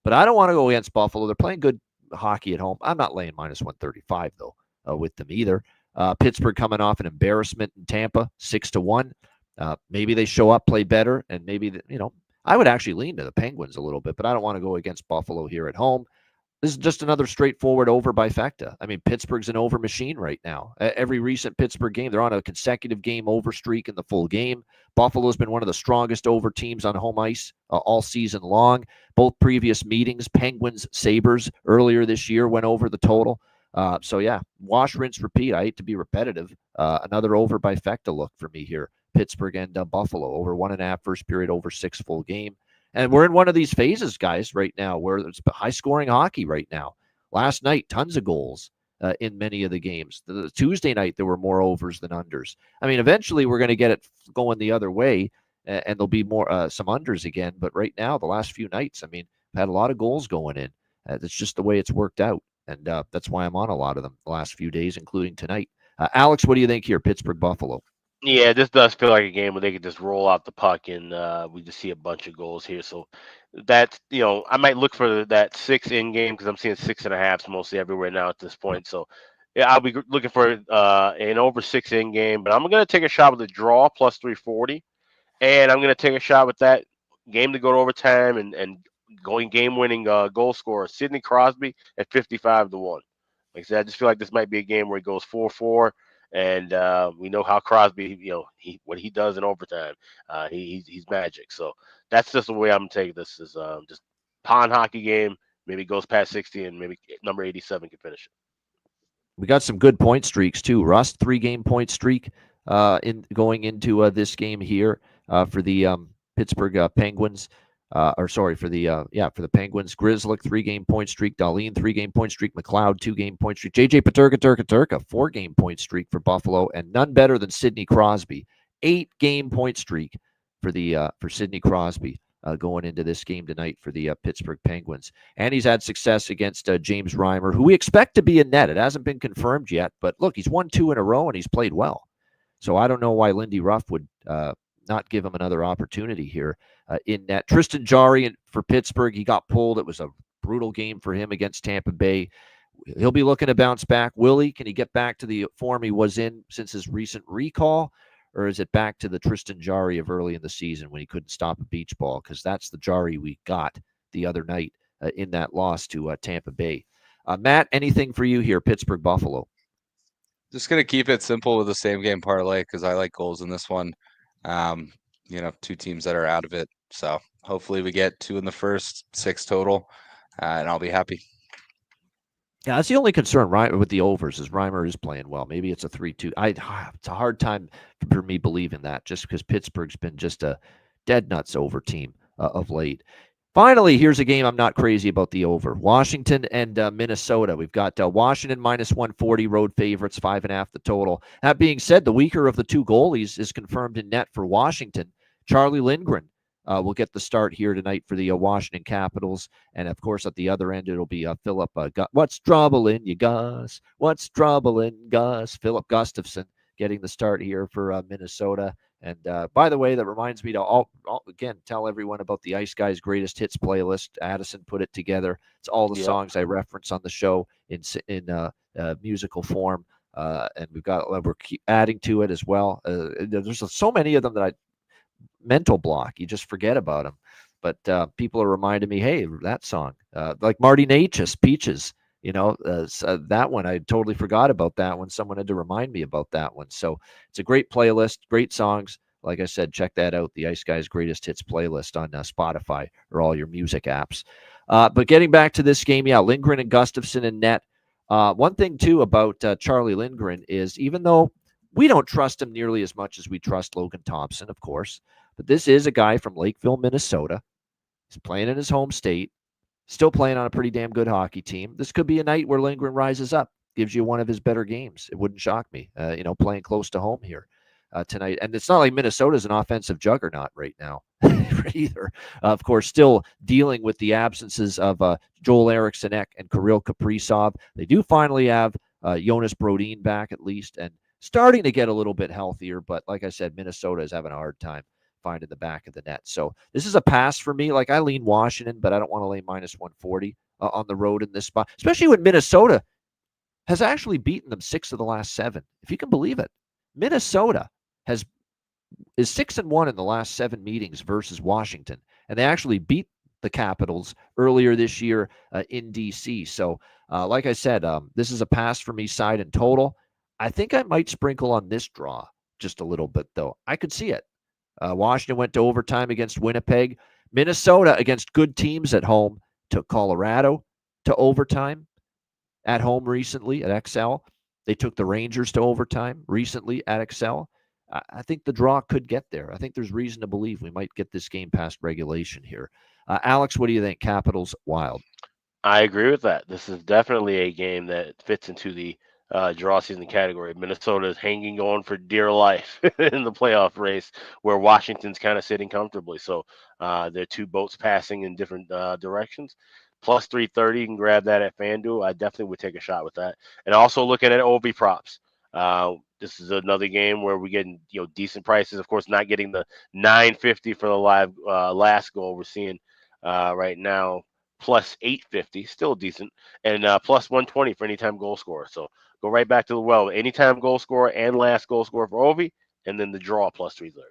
But I don't want to go against Buffalo. They're playing good hockey at home. I'm not laying minus 135, though, with them either. Pittsburgh coming off an embarrassment in Tampa, 6-1. Maybe they show up, play better, and maybe, I would actually lean to the Penguins a little bit, but I don't want to go against Buffalo here at home. This is just another straightforward over by Fecta. I mean, Pittsburgh's an over machine right now. Every recent Pittsburgh game, they're on a consecutive game over streak in the full game. Buffalo's been one of the strongest over teams on home ice all season long. Both previous meetings, Penguins, Sabres, earlier this year went over the total. Wash, rinse, repeat. I hate to be repetitive. Another over by Fecta look for me here. Pittsburgh and Buffalo, over 1.5 first period, over 6 full game. And we're in one of these phases, guys, right now, where it's high-scoring hockey right now. Last night, tons of goals in many of the games. The Tuesday night, there were more overs than unders. I mean, eventually, we're going to get it going the other way, and there'll be more some unders again. But right now, the last few nights, I mean, I've had a lot of goals going in. That's just the way it's worked out, and that's why I'm on a lot of them the last few days, including tonight. Alex, what do you think here, Pittsburgh-Buffalo? Yeah, this does feel like a game where they could just roll out the puck and we just see a bunch of goals here. So that's, I might look for that 6 in game because I'm seeing 6.5s mostly everywhere now at this point. So yeah, I'll be looking for an over 6 in game, but I'm going to take a shot with a draw plus 340. And I'm going to take a shot with that game to go to overtime and going game winning goal scorer, Sidney Crosby at 55-1. Like I said, I just feel like this might be a game where it goes 4-4. And we know how Crosby, what he does in overtime. He's magic. So that's just the way I'm taking this. Is just pond hockey game. Maybe goes past 60, and maybe number 87 can finish it. We got some good point streaks too. Rust, 3-game point streak in going into this game here for the Pittsburgh Penguins. For the Penguins. Grzelcyk, 3-game point streak. Dahlin, 3-game point streak. McLeod, 2-game point streak. JJ Peterka, 4-game point streak for Buffalo, and none better than Sidney Crosby, 8-game point streak for Sidney Crosby going into this game tonight for the Pittsburgh Penguins. And he's had success against James Reimer, who we expect to be in net. It hasn't been confirmed yet, but look, he's won 2 in a row and he's played well. So I don't know why Lindy Ruff would not give him another opportunity here in net. Tristan Jarry for Pittsburgh, he got pulled. It was a brutal game for him against Tampa Bay. He'll be looking to bounce back. Will he? Can he get back to the form he was in since his recent recall? Or is it back to the Tristan Jarry of early in the season when he couldn't stop a beach ball? Because that's the Jarry we got the other night in that loss to Tampa Bay. Matt, anything for you here, Pittsburgh-Buffalo? Just going to keep it simple with the same game parlay because I like goals in this one. 2 teams that are out of it. So hopefully we get 2 in the first, 6 total, and I'll be happy. Yeah, that's the only concern, right, with the overs is Reimer is playing well. Maybe it's a 3-2. It's a hard time for me believing that just because Pittsburgh's been just a dead nuts over team of late. Finally, here's a game I'm not crazy about the over. Washington and Minnesota. We've got Washington -140, road favorites, 5.5 the total. That being said, the weaker of the 2 goalies is confirmed in net for Washington. Charlie Lindgren will get the start here tonight for the Washington Capitals. And, of course, at the other end, it'll be Philip. What's troubling you, Gus? What's troubling Gus? Philip Gustafson getting the start here for Minnesota. And by the way, that reminds me to again tell everyone about the Ice Guys Greatest Hits playlist. Addison put it together. It's all the songs I reference on the show in musical form, and we're adding to it as well. There's so many of them that mental block. You just forget about them. But people are reminding me, hey, that song, like Marty Natchez, Peaches. That one, I totally forgot about that one. Someone had to remind me about that one. So it's a great playlist, great songs. Like I said, check that out, the Ice Guys Greatest Hits playlist on Spotify or all your music apps. But getting back to this game, Lindgren and Gustafson in net. One thing, too, about Charlie Lindgren is even though we don't trust him nearly as much as we trust Logan Thompson, of course, but this is a guy from Lakeville, Minnesota. He's playing in his home state. Still playing on a pretty damn good hockey team. This could be a night where Lindgren rises up, gives you one of his better games. It wouldn't shock me, playing close to home here tonight. And it's not like Minnesota's an offensive juggernaut right now either. Of course, still dealing with the absences of Joel Eriksson Ek and Kirill Kaprizov. They do finally have Jonas Brodin back at least and starting to get a little bit healthier. But like I said, Minnesota is having a hard time finding the back of the net. So this is a pass for me. Like I lean Washington, but I don't want to lay -140 on the road in this spot, especially when Minnesota has actually beaten them 6 of the last 7. If you can believe it, Minnesota is 6-1 in the last 7 meetings versus Washington, and they actually beat the Capitals earlier this year in DC. So like I said, this is a pass for me side and total. I think I might sprinkle on this draw just a little bit, though. I could see it. Washington went to overtime against Winnipeg. Minnesota, against good teams at home, took Colorado to overtime at home recently at XL. They took the Rangers to overtime recently at XL. I think the draw could get there. I think there's reason to believe we might get this game past regulation here. Alex, what do you think? Capitals, Wild. I agree with that. This is definitely a game that fits into the draw season category. Minnesota is hanging on for dear life in the playoff race, where Washington's kind of sitting comfortably. So they're 2 boats passing in different directions. Plus 330, you can grab that at FanDuel. I definitely would take a shot with that. And also looking at OB props. This is another game where we're getting decent prices. Of course, not getting the $9.50 for the live last goal. We're seeing right now plus 850, still decent, and plus 120 for anytime goal scorer. So go right back to the well. Anytime goal scorer and last goal scorer for Ovi, and then the draw plus 330.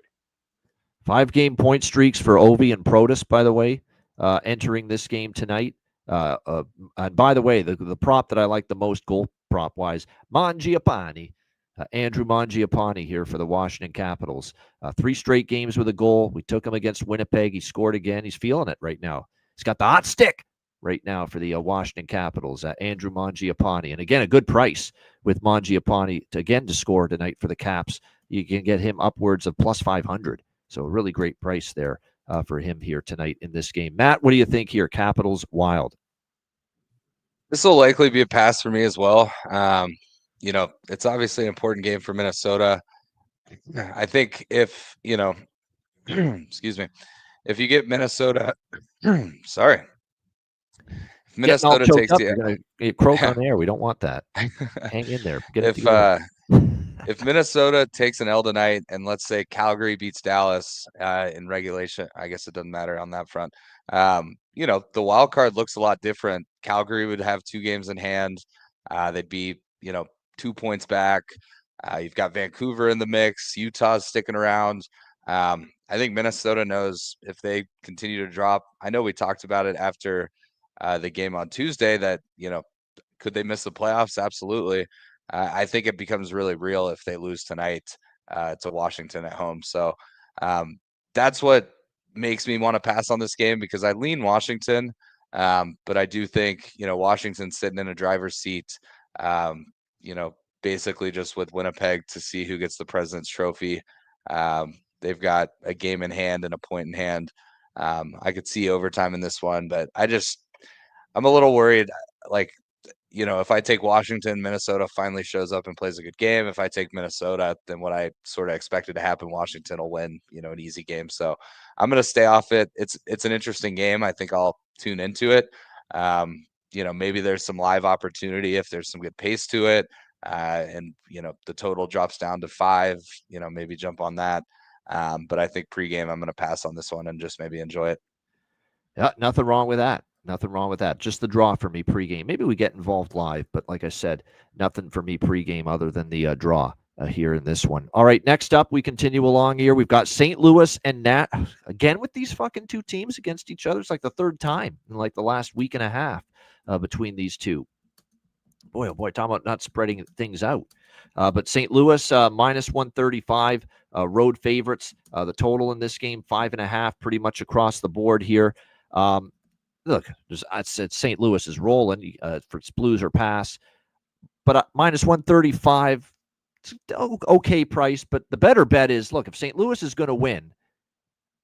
5-game point streaks for Ovi and Protus, by the way, entering this game tonight. And by the way, the prop that I like the most goal prop wise, Mangiapane. Andrew Mangiapane here for the Washington Capitals. 3 straight games with a goal. We took him against Winnipeg. He scored again. He's feeling it right now. He's got the hot stick right now for the Washington Capitals. Andrew Mangiapane. And again, a good price with Mangiapane to score tonight for the Caps. You can get him upwards of plus 500. So a really great price there for him here tonight in this game. Matt, what do you think here? Capitals Wild. This will likely be a pass for me as well. It's obviously an important game for Minnesota. I think if, excuse me, if you get Minnesota, sorry, if Getting all Minnesota choked takes up, the, you're going to croak on air. We don't want that. Hang in there. Get it if together. if Minnesota takes an L tonight, and let's say Calgary beats Dallas in regulation, I guess it doesn't matter on that front. The wild card looks a lot different. Calgary would have 2 games in hand. They'd be, 2 points back. You've got Vancouver in the mix. Utah's sticking around. I think Minnesota knows if they continue to drop. I know we talked about it after the game on Tuesday that, could they miss the playoffs? Absolutely. I think it becomes really real if they lose tonight to Washington at home. So that's what makes me want to pass on this game, because I lean Washington. But I do think, Washington's sitting in a driver's seat, basically just with Winnipeg to see who gets the President's Trophy. They've got a game in hand and a point in hand. I could see overtime in this one, but I'm a little worried. Like, if I take Washington, Minnesota finally shows up and plays a good game. If I take Minnesota, then what I sort of expected to happen, Washington will win, an easy game. So I'm going to stay off it. It's an interesting game. I think I'll tune into it. Maybe there's some live opportunity if there's some good pace to it. And the total drops down to 5, maybe jump on that. But I think pregame, I'm going to pass on this one and just maybe enjoy it. Yeah, nothing wrong with that. Nothing wrong with that. Just the draw for me pregame. Maybe we get involved live, but like I said, nothing for me pregame other than the draw here in this one. All right, next up, we continue along here. We've got St. Louis and Nat. Again, with these fucking 2 teams against each other, it's like the 3rd time in like the last week and a half between these 2. Boy, oh boy, talking about not spreading things out. But St. Louis, minus 135, road favorites. The total in this game, 5.5, pretty much across the board here. Look, I said St. Louis is rolling for its Blues or pass, but minus 135, it's okay price. But the better bet is, look, if St. Louis is going to win,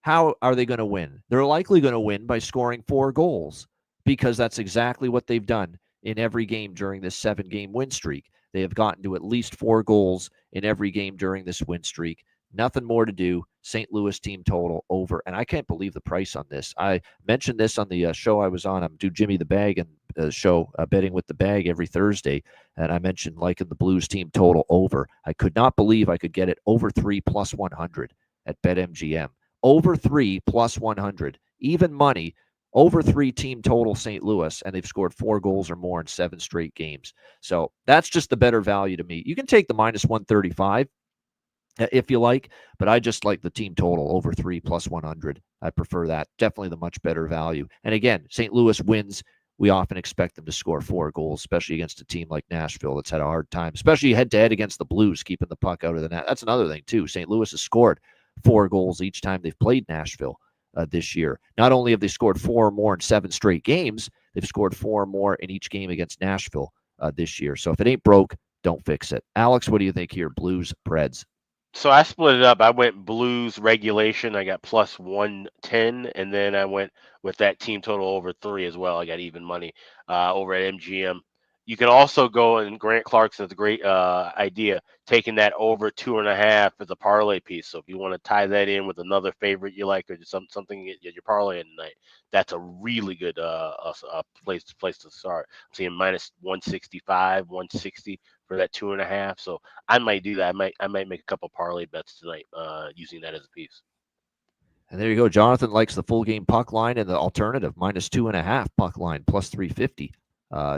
how are they going to win? They're likely going to win by scoring 4 goals, because that's exactly what they've done in every game during this 7-game win streak. They have gotten to at least 4 goals in every game during this win streak. Nothing more to do. St. Louis team total over. And I can't believe the price on this. I mentioned this on the show I was on. I'm do Jimmy the Bag and show Betting with the Bag every Thursday. And I mentioned liking the Blues team total over. I could not believe I could get it over 3 plus 100 at BetMGM. Over 3 plus 100. Even money. Over 3 team total St. Louis, and they've scored 4 goals or more in 7 straight games. So that's just the better value to me. You can take the minus 135 if you like, but I just like the team total over 3 plus 100. I prefer that. Definitely the much better value. And again, St. Louis wins. We often expect them to score 4 goals, especially against a team like Nashville that's had a hard time, especially head-to-head against the Blues, keeping the puck out of the net. That's another thing, too. St. Louis has scored 4 goals each time they've played Nashville this year. Not only have they scored 4 or more in 7 straight games, they've scored 4 or more in each game against Nashville this year. So if it ain't broke, don't fix it. Alex, what do you think here? Blues, Preds. So I split it up. I went Blues regulation. I got plus 110, and then I went with that team total over 3 as well. I got even money over at MGM. You can also go, and Grant Clarkson's a great idea, taking that over 2.5 as a parlay piece. So if you want to tie that in with another favorite you like, or just something you're parlaying tonight, that's a really good place to start. I'm seeing minus 165, 160 for that 2.5. So I might do that. I might make a couple parlay bets tonight using that as a piece. And there you go. Jonathan likes the full game puck line and the alternative minus 2.5 puck line plus 350.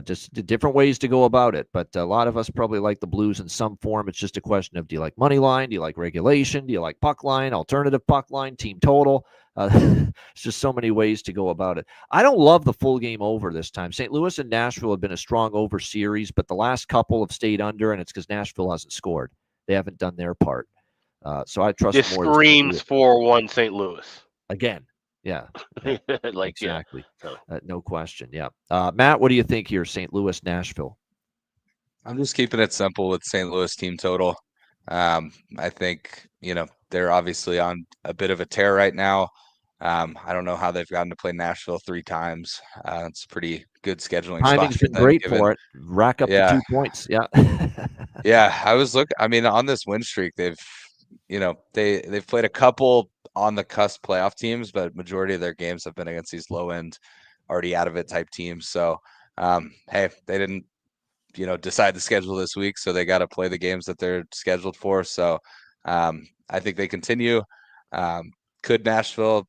Just different ways to go about it. But a lot of us probably like the Blues in some form. It's just a question of, do you like money line? Do you like regulation? Do you like puck line, alternative puck line, team total? It's just so many ways to go about it. I don't love the full game over this time. St. Louis and Nashville have been a strong over series, but the last couple have stayed under, and it's because Nashville hasn't scored. They haven't done their part. So I trust this more. Screams 4-1 St. Louis. Again. Yeah. Like exactly. Yeah. No question. Yeah. Matt, what do you think here? St. Louis, Nashville. I'm just keeping it simple with St. Louis team total. I think, they're obviously on a bit of a tear right now. I don't know how they've gotten to play Nashville 3 times. It's a pretty good scheduling spot Timing's for been them. great for it. Rack up the Yeah, 2 points. Yeah. yeah. I mean, on this win streak, they've played a couple on the cusp playoff teams, but majority of their games have been against these low end, already out of it type teams. So, hey, they didn't decide the schedule this week, so they got to play the games that they're scheduled for. So, I think they continue. Could Nashville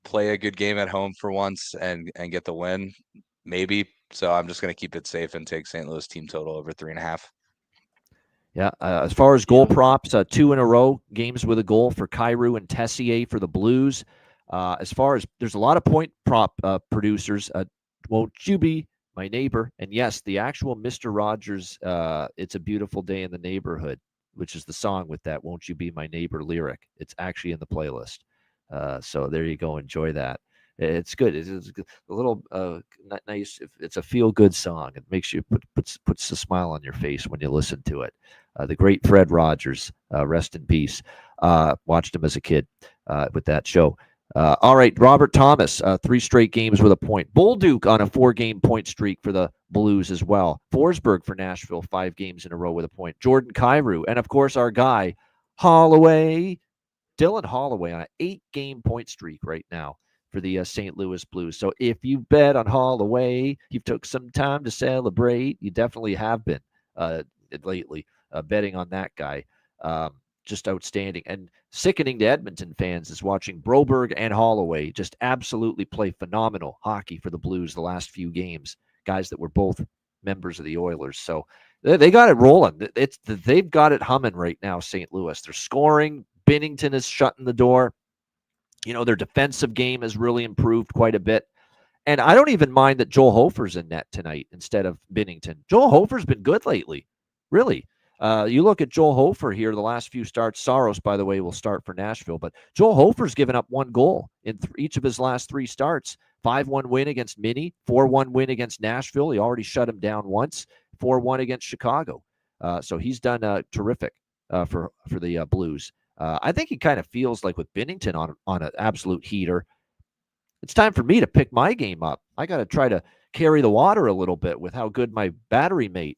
play a good game at home for once and get the win? Maybe. So I'm just going to keep it safe and take St. Louis team total over 3.5. Yeah. As far as goal props, 2 in a row games with a goal for Kyrou and Tessier for the Blues. As far as there's a lot of point prop producers. Won't you be my neighbor? And yes, the actual Mr. Rogers, It's a Beautiful Day in the Neighborhood, which is the song with that Won't You Be My Neighbor lyric. It's actually in the playlist. So there you go. Enjoy that. It's good. It's a little nice. It's a feel-good song. It makes you puts a smile on your face when you listen to it. The great Fred Rogers, rest in peace. Watched him as a kid with that show. All right, Robert Thomas, 3 straight games with a point. Bolduc on a 4-game point streak for the Blues as well. Forsberg for Nashville, 5 games in a row with a point. Jordan Kyrou, and of course our guy Holloway. Dylan Holloway on an 8-game point streak right now for the St. Louis Blues. So if you bet on Holloway, you took some time to celebrate. You definitely have been lately betting on that guy. Just outstanding. And sickening to Edmonton fans is watching Broberg and Holloway just absolutely play phenomenal hockey for the Blues the last few games. Guys that were both members of the Oilers. So they got it rolling. They've got it humming right now, St. Louis. They're scoring. Binnington is shutting the door. Their defensive game has really improved quite a bit. And I don't even mind that Joel Hofer's in net tonight instead of Binnington. Joel Hofer's been good lately. Really. You look at Joel Hofer here, the last few starts. Saros, by the way, will start for Nashville. But Joel Hofer's given up 1 goal in each of his last 3 starts. 5-1 win against Minnie. 4-1 win against Nashville. He already shut him down once. 4-1 against Chicago. So he's done terrific for the Blues. I think he kind of feels like with Binnington on an absolute heater, it's time for me to pick my game up. I got to try to carry the water a little bit with how good my battery mate,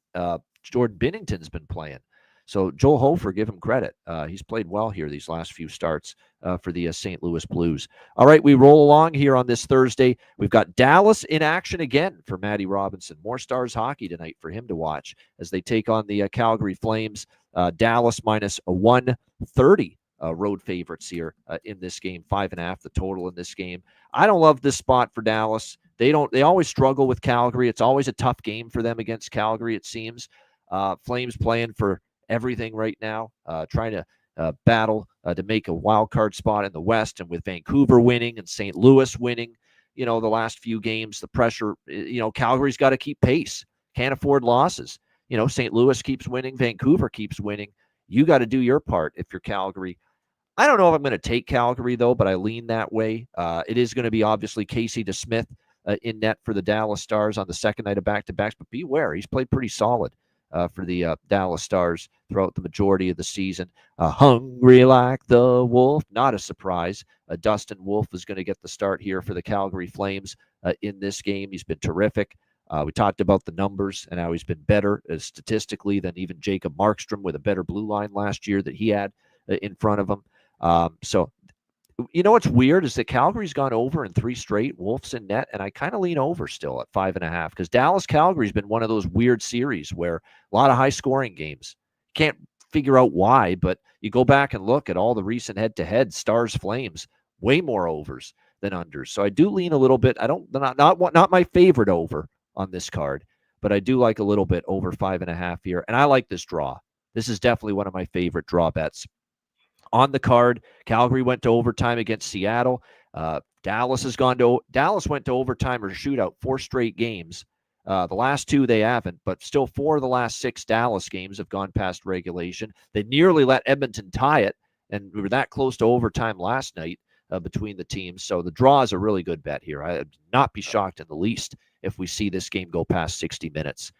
Jordan Binnington's been playing. So Joel Hofer, give him credit. He's played well here these last few starts for the St. Louis Blues. All right, we roll along here on this Thursday. We've got Dallas in action again for Matty Robinson. More Stars hockey tonight for him to watch as they take on the Calgary Flames. Dallas minus a 130 road favorites here in this game. 5.5 the total in this game. I don't love this spot for Dallas. They always struggle with Calgary. It's always a tough game for them against Calgary, it seems. Flames playing for everything right now, trying to battle to make a wild card spot in the West. And with Vancouver winning and St. Louis winning, the last few games, the pressure, Calgary's got to keep pace. Can't afford losses. St. Louis keeps winning. Vancouver keeps winning. You got to do your part if you're Calgary. I don't know if I'm going to take Calgary, though, but I lean that way. It is going to be obviously Casey DeSmith in net for the Dallas Stars on the second night of back-to-backs. But beware, he's played pretty solid for the Dallas Stars throughout the majority of the season. Hungry like the wolf, not a surprise. Dustin Wolf is going to get the start here for the Calgary Flames in this game. He's been terrific. We talked about the numbers and how he's been better statistically than even Jacob Markstrom with a better blue line last year that he had in front of him. So, what's weird is that Calgary's gone over in 3 straight. Wolf's in net, and I kind of lean over still at 5.5 because Dallas-Calgary's been one of those weird series where a lot of high-scoring games. Can't figure out why, but you go back and look at all the recent head-to-head Stars-Flames, way more overs than unders. So I do lean a little bit. Not my favorite over on this card, but I do like a little bit over 5.5 here, and I like this draw. This is definitely one of my favorite draw bets. On the card, Calgary went to overtime against Seattle. Dallas went to overtime or shootout 4 straight games. The last 2 they haven't, but still 4 of the last 6 Dallas games have gone past regulation. They nearly let Edmonton tie it, and we were that close to overtime last night between the teams. So the draw is a really good bet here. I'd not be shocked in the least if we see this game go past 60 minutes.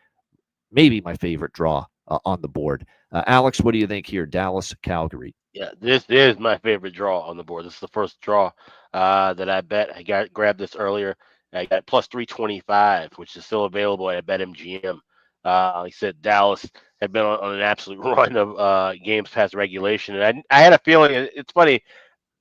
Maybe my favorite draw on the board. Alex, what do you think here? Dallas, Calgary. Yeah, this is my favorite draw on the board. This is the first draw that I bet. I grabbed this earlier. I got plus 325, which is still available at BetMGM. Like I said, Dallas had been on an absolute run of games past regulation, and I had a feeling. It's funny.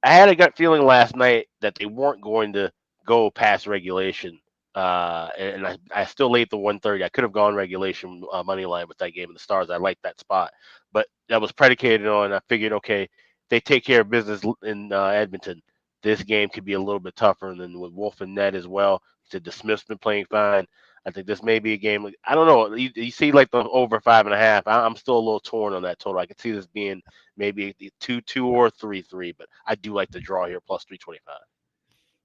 I had a gut feeling last night that they weren't going to go past regulation. And I still laid the 130. I could have gone regulation money line with that game in the Stars. I liked that spot, but that was predicated on I figured, okay, they take care of business in Edmonton. This game could be a little bit tougher, and then with Wolf and Ned as well. Said the Smith's been playing fine. I think this may be a game. I don't know. You see, like the over 5.5. I'm still a little torn on that total. I could see this being maybe 2-2 or 3-3, but I do like the draw here plus 325.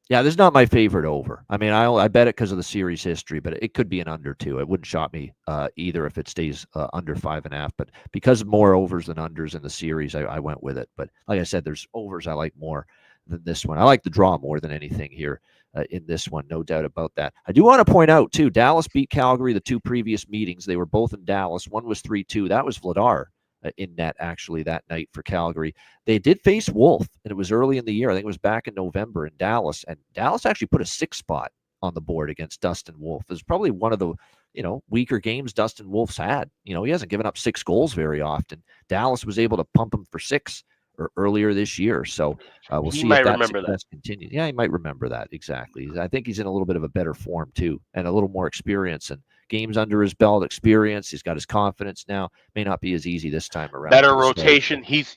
Yeah, this is not my favorite over. I mean, I bet it because of the series history, but it could be an under 2. It wouldn't shock me either if it stays under 5.5. But because of more overs than unders in the series, I went with it. But like I said, there's overs I like more than this one. I like the draw more than anything here in this one, no doubt about that. I do want to point out, too, Dallas beat Calgary the 2 previous meetings. They were both in Dallas. One was 3-2. That was Vladar in net, actually, that night for Calgary. They did face Wolf, and it was early in the year. I think it was back in November in Dallas, and Dallas actually put a 6 spot on the board against Dustin Wolf. It was probably one of the weaker games Dustin Wolf's had. He hasn't given up 6 goals very often. Dallas was able to pump him for 6 earlier this year. So we'll see if that success continues. Yeah, he might remember that. Exactly. I think he's in a little bit of a better form too, and a little more experience and games under his belt, experience. He's got his confidence now. May not be as easy this time around. Better rotation. He's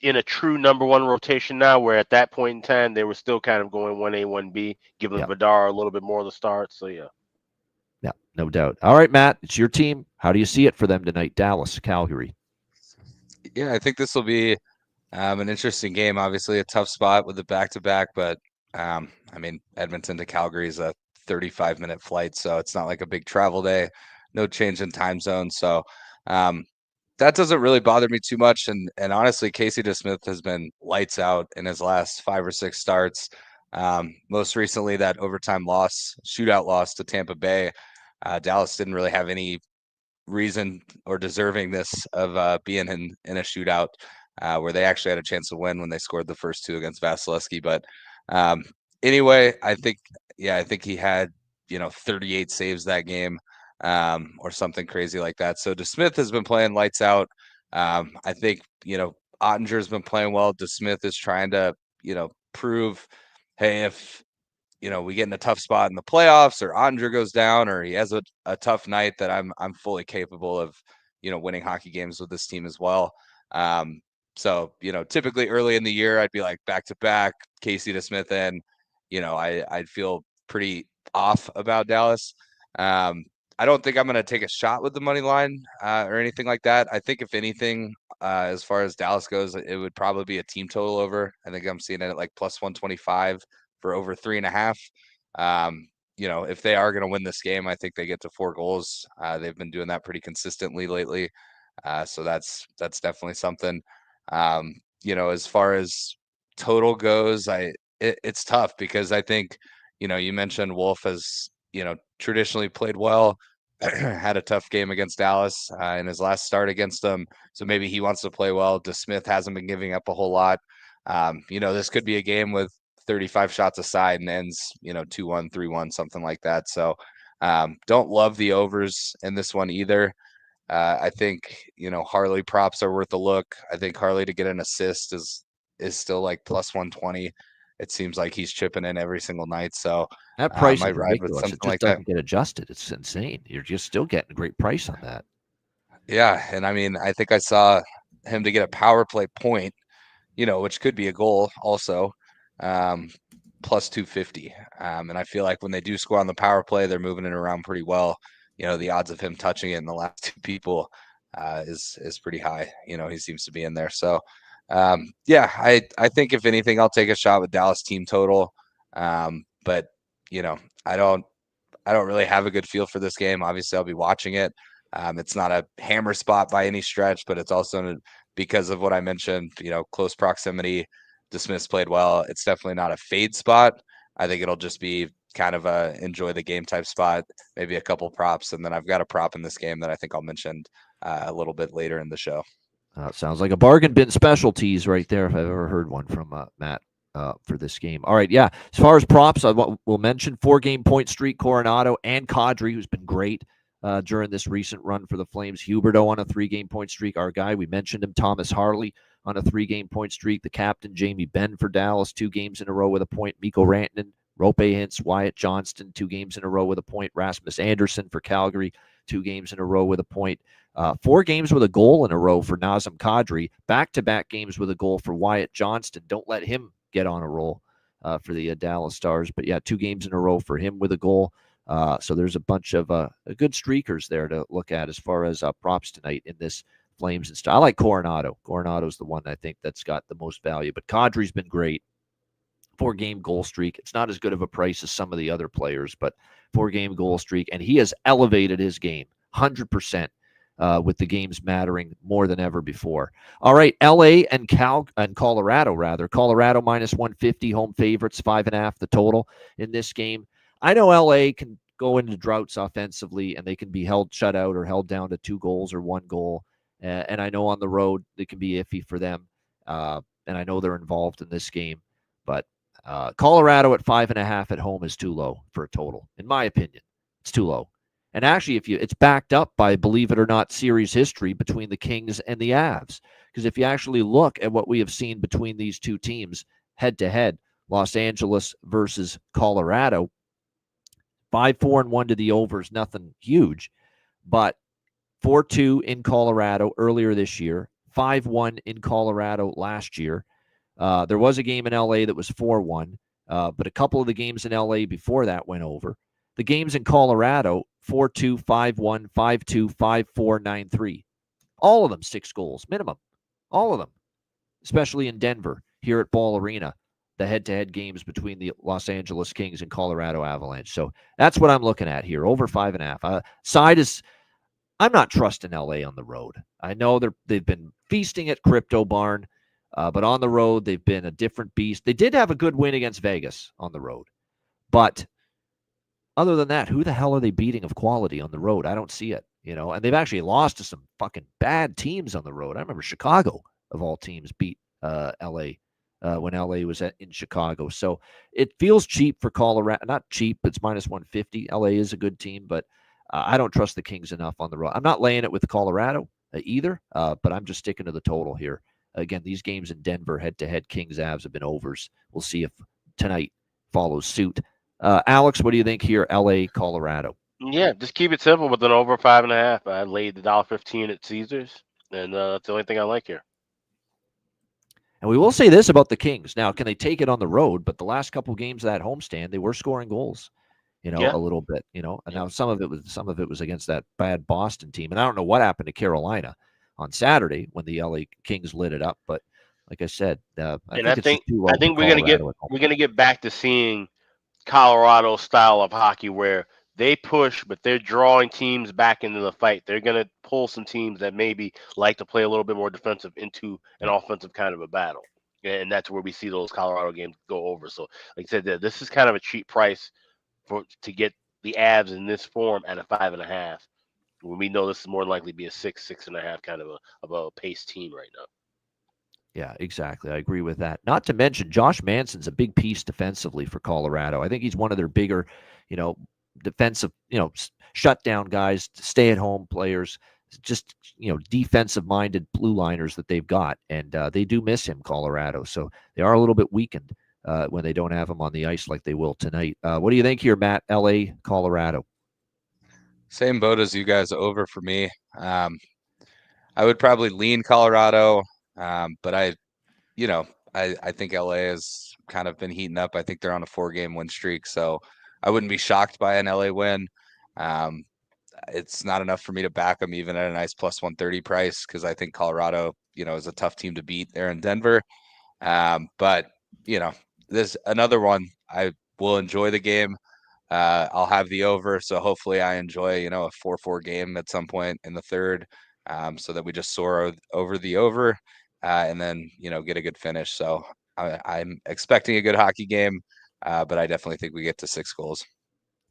in a true number 1 rotation now, where at that point in time they were still kind of going 1A, 1B, giving Vladar a little bit more of the start. So yeah, no doubt. All right, Matt, it's your team. How do you see it for them tonight? Dallas, Calgary. Yeah, I think this will be an interesting game. Obviously, a tough spot with the back-to-back, but I mean, Edmonton to Calgary is a 35-minute flight, so it's not like a big travel day. No change in time zone, so that doesn't really bother me too much. And honestly, Casey DeSmith has been lights out in his last 5 or 6 starts. Most recently, that overtime shootout loss to Tampa Bay. Dallas didn't really have any reason or deserving this of being in a shootout. Where they actually had a chance to win when they scored the first 2 against Vasilevsky. But anyway, I think he had 38 saves that game, or something crazy like that. So DeSmith has been playing lights out. I think Ottinger's been playing well. DeSmith is trying to prove, hey, if we get in a tough spot in the playoffs, or Ottinger goes down, or he has a tough night, that I'm fully capable of winning hockey games with this team as well. So, typically early in the year, I'd be like back to back, Casey DeSmith, and, I'd feel pretty off about Dallas. I don't think I'm going to take a shot with the money line or anything like that. I think if anything, as far as Dallas goes, it would probably be a team total over. I think I'm seeing it at like plus 125 for over 3.5. If they are going to win this game, I think they get to 4 goals. They've been doing that pretty consistently lately. So that's definitely something. As far as total goes, it's tough because I think, you mentioned Wolf has, traditionally played well, had a tough game against Dallas in his last start against them. So maybe he wants to play well. DeSmith hasn't been giving up a whole lot. This could be a game with 35 shots aside and ends, 2-1, 3-1, something like that. So don't love the overs in this one either. I think, Harley props are worth a look. I think Harley to get an assist is still like plus 120. It seems like he's chipping in every single night. So that price might is ride with ridiculous. something It just like doesn't that. get adjusted. It's insane. You're just still getting a great price on that. Yeah. And I mean, I think I saw him to get a power play point, which could be a goal also, plus 250. And I feel like when they do score on the power play, they're moving it around pretty well. The odds of him touching it in the last 2 people is pretty high. He seems to be in there. So, I think if anything, I'll take a shot with Dallas team total. But I don't really have a good feel for this game. Obviously, I'll be watching it. It's not a hammer spot by any stretch, but it's also because of what I mentioned. Close proximity. DeSmith's played well. It's definitely not a fade spot. I think it'll just be kind of a enjoy the game type spot, maybe a couple props. And then I've got a prop in this game that I think I'll mention a little bit later in the show. Sounds like a bargain bin specialties right there, if I've ever heard one from Matt for this game. All right, yeah. As far as props, we'll mention 4-game point streak, Coronado and Kadri, who's been great during this recent run for the Flames. Huberdeau on a 3-game point streak, our guy. We mentioned him, Thomas Harley on a 3-game point streak. The captain, Jamie Benn for Dallas, 2 games in a row with a point. Mikko Rantanen, Rope Hintz, Wyatt Johnston, 2 games in a row with a point. Rasmus Anderson for Calgary, 2 games in a row with a point. 4 games with a goal in a row for Nazem Kadri. Back-to-back games with a goal for Wyatt Johnston. Don't let him get on a roll for the Dallas Stars. But yeah, 2 games in a row for him with a goal. So there's a bunch of good streakers there to look at as far as props tonight in this Flames and stuff. I like Coronado. Coronado's the one I think that's got the most value. But Kadri's been great. 4-game goal streak. It's not as good of a price as some of the other players, but 4-game goal streak. And he has elevated his game 100%. With the games mattering more than ever before. All right, LA and Colorado, rather. Colorado minus 150, home favorites, 5.5 the total in this game. I know LA can go into droughts offensively, and they can be shut out or held down to 2 goals or 1 goal. And I know on the road, it can be iffy for them. And I know they're involved in this game. But Colorado at 5.5 at home is too low for a total, in my opinion. It's too low. And actually, it's backed up by, believe it or not, series history between the Kings and the Avs. Because if you actually look at what we have seen between these 2 teams head-to-head, Los Angeles versus Colorado, 5-4-1 to the overs, nothing huge. But 4-2 in Colorado earlier this year, 5-1 in Colorado last year. There was a game in LA that was 4-1, but a couple of the games in LA before that went over. The games in Colorado, 4-2, 5-1, 5-2, 5-4, 9-3. All of them 6 goals minimum. All of them, especially in Denver, here at Ball Arena, the head-to-head games between the Los Angeles Kings and Colorado Avalanche. So that's what I'm looking at here, over 5.5. Side is, I'm not trusting LA on the road. I know they've been feasting at Crypto Barn, but on the road, they've been a different beast. They did have a good win against Vegas on the road, but other than that, who the hell are they beating of quality on the road? I don't see it, and they've actually lost to some fucking bad teams on the road. I remember Chicago, of all teams, beat LA when LA was in Chicago. So it feels cheap for Colorado. Not cheap, it's minus 150. LA is a good team, but I don't trust the Kings enough on the road. I'm not laying it with Colorado either, but I'm just sticking to the total here. Again, these games in Denver, head-to-head, Kings-Avs have been overs. We'll see if tonight follows suit. Alex, what do you think here? LA, Colorado. Yeah, just keep it simple with an over 5.5. I laid the $1.15 at Caesars, and that's the only thing I like here. And we will say this about the Kings. Now, can they take it on the road? But the last couple games of that homestand, they were scoring goals, a little bit, And now some of it was against that bad Boston team. And I don't know what happened to Carolina on Saturday when the LA Kings lit it up. But like I said, I think we're gonna get back to seeing Colorado style of hockey where they push, but they're drawing teams back into the fight. They're going to pull some teams that maybe like to play a little bit more defensive into an offensive kind of a battle. And that's where we see those Colorado games go over. So, like I said, this is kind of a cheap price to get the Avs in this form at a 5.5. When we know this is more likely to be a 6.5 kind of a pace team right now. Yeah, exactly. I agree with that. Not to mention, Josh Manson's a big piece defensively for Colorado. I think he's one of their bigger, defensive, shutdown guys, stay-at-home players, just, defensive-minded blue liners that they've got. And they do miss him, Colorado. So they are a little bit weakened when they don't have him on the ice like they will tonight. What do you think here, Matt? LA, Colorado. Same boat as you guys, over for me. I would probably lean Colorado. But I think LA has kind of been heating up. I think they're on a 4-game win streak, so I wouldn't be shocked by an LA win. It's not enough for me to back them even at a nice plus 130 price, because I think Colorado, is a tough team to beat there in Denver. But there's another one. I will enjoy the game. I'll have the over, so hopefully I enjoy, a 4-4 game at some point in the third, so that we just soar over the over. And then, get a good finish. So I'm expecting a good hockey game, but I definitely think we get to 6 goals.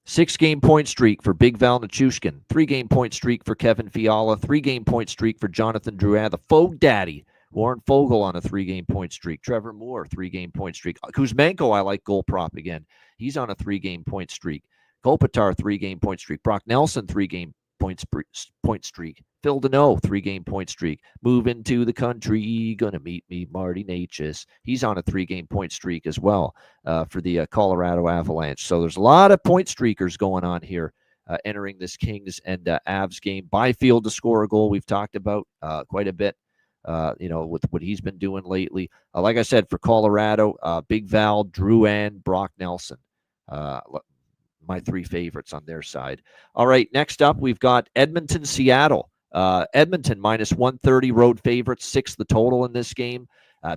6-game point streak for Big Val Nichushkin. 3-game point streak for Kevin Fiala. 3-game point streak for Jonathan Drouin, the Fogue Daddy. Warren Fogle on a 3-game point streak. Trevor Moore, 3-game point streak. Kuzmenko, I like goal prop again. He's on a 3-game point streak. Kopitar, 3-game point streak. Brock Nelson, 3-game point streak. Phil Deneau, 3-game point streak. Move into the country, gonna meet me, Marty Natchez. He's on a 3-game point streak as well for the Colorado Avalanche. So there's a lot of point streakers going on here entering this Kings and Avs game. Byfield to score a goal, we've talked about quite a bit. With what he's been doing lately. Like I said, for Colorado, Big Val, Drouin, Brock Nelson. My 3 favorites on their side. All right, next up, we've got Edmonton, Seattle. Edmonton minus 130 road favorites, 6 the total in this game.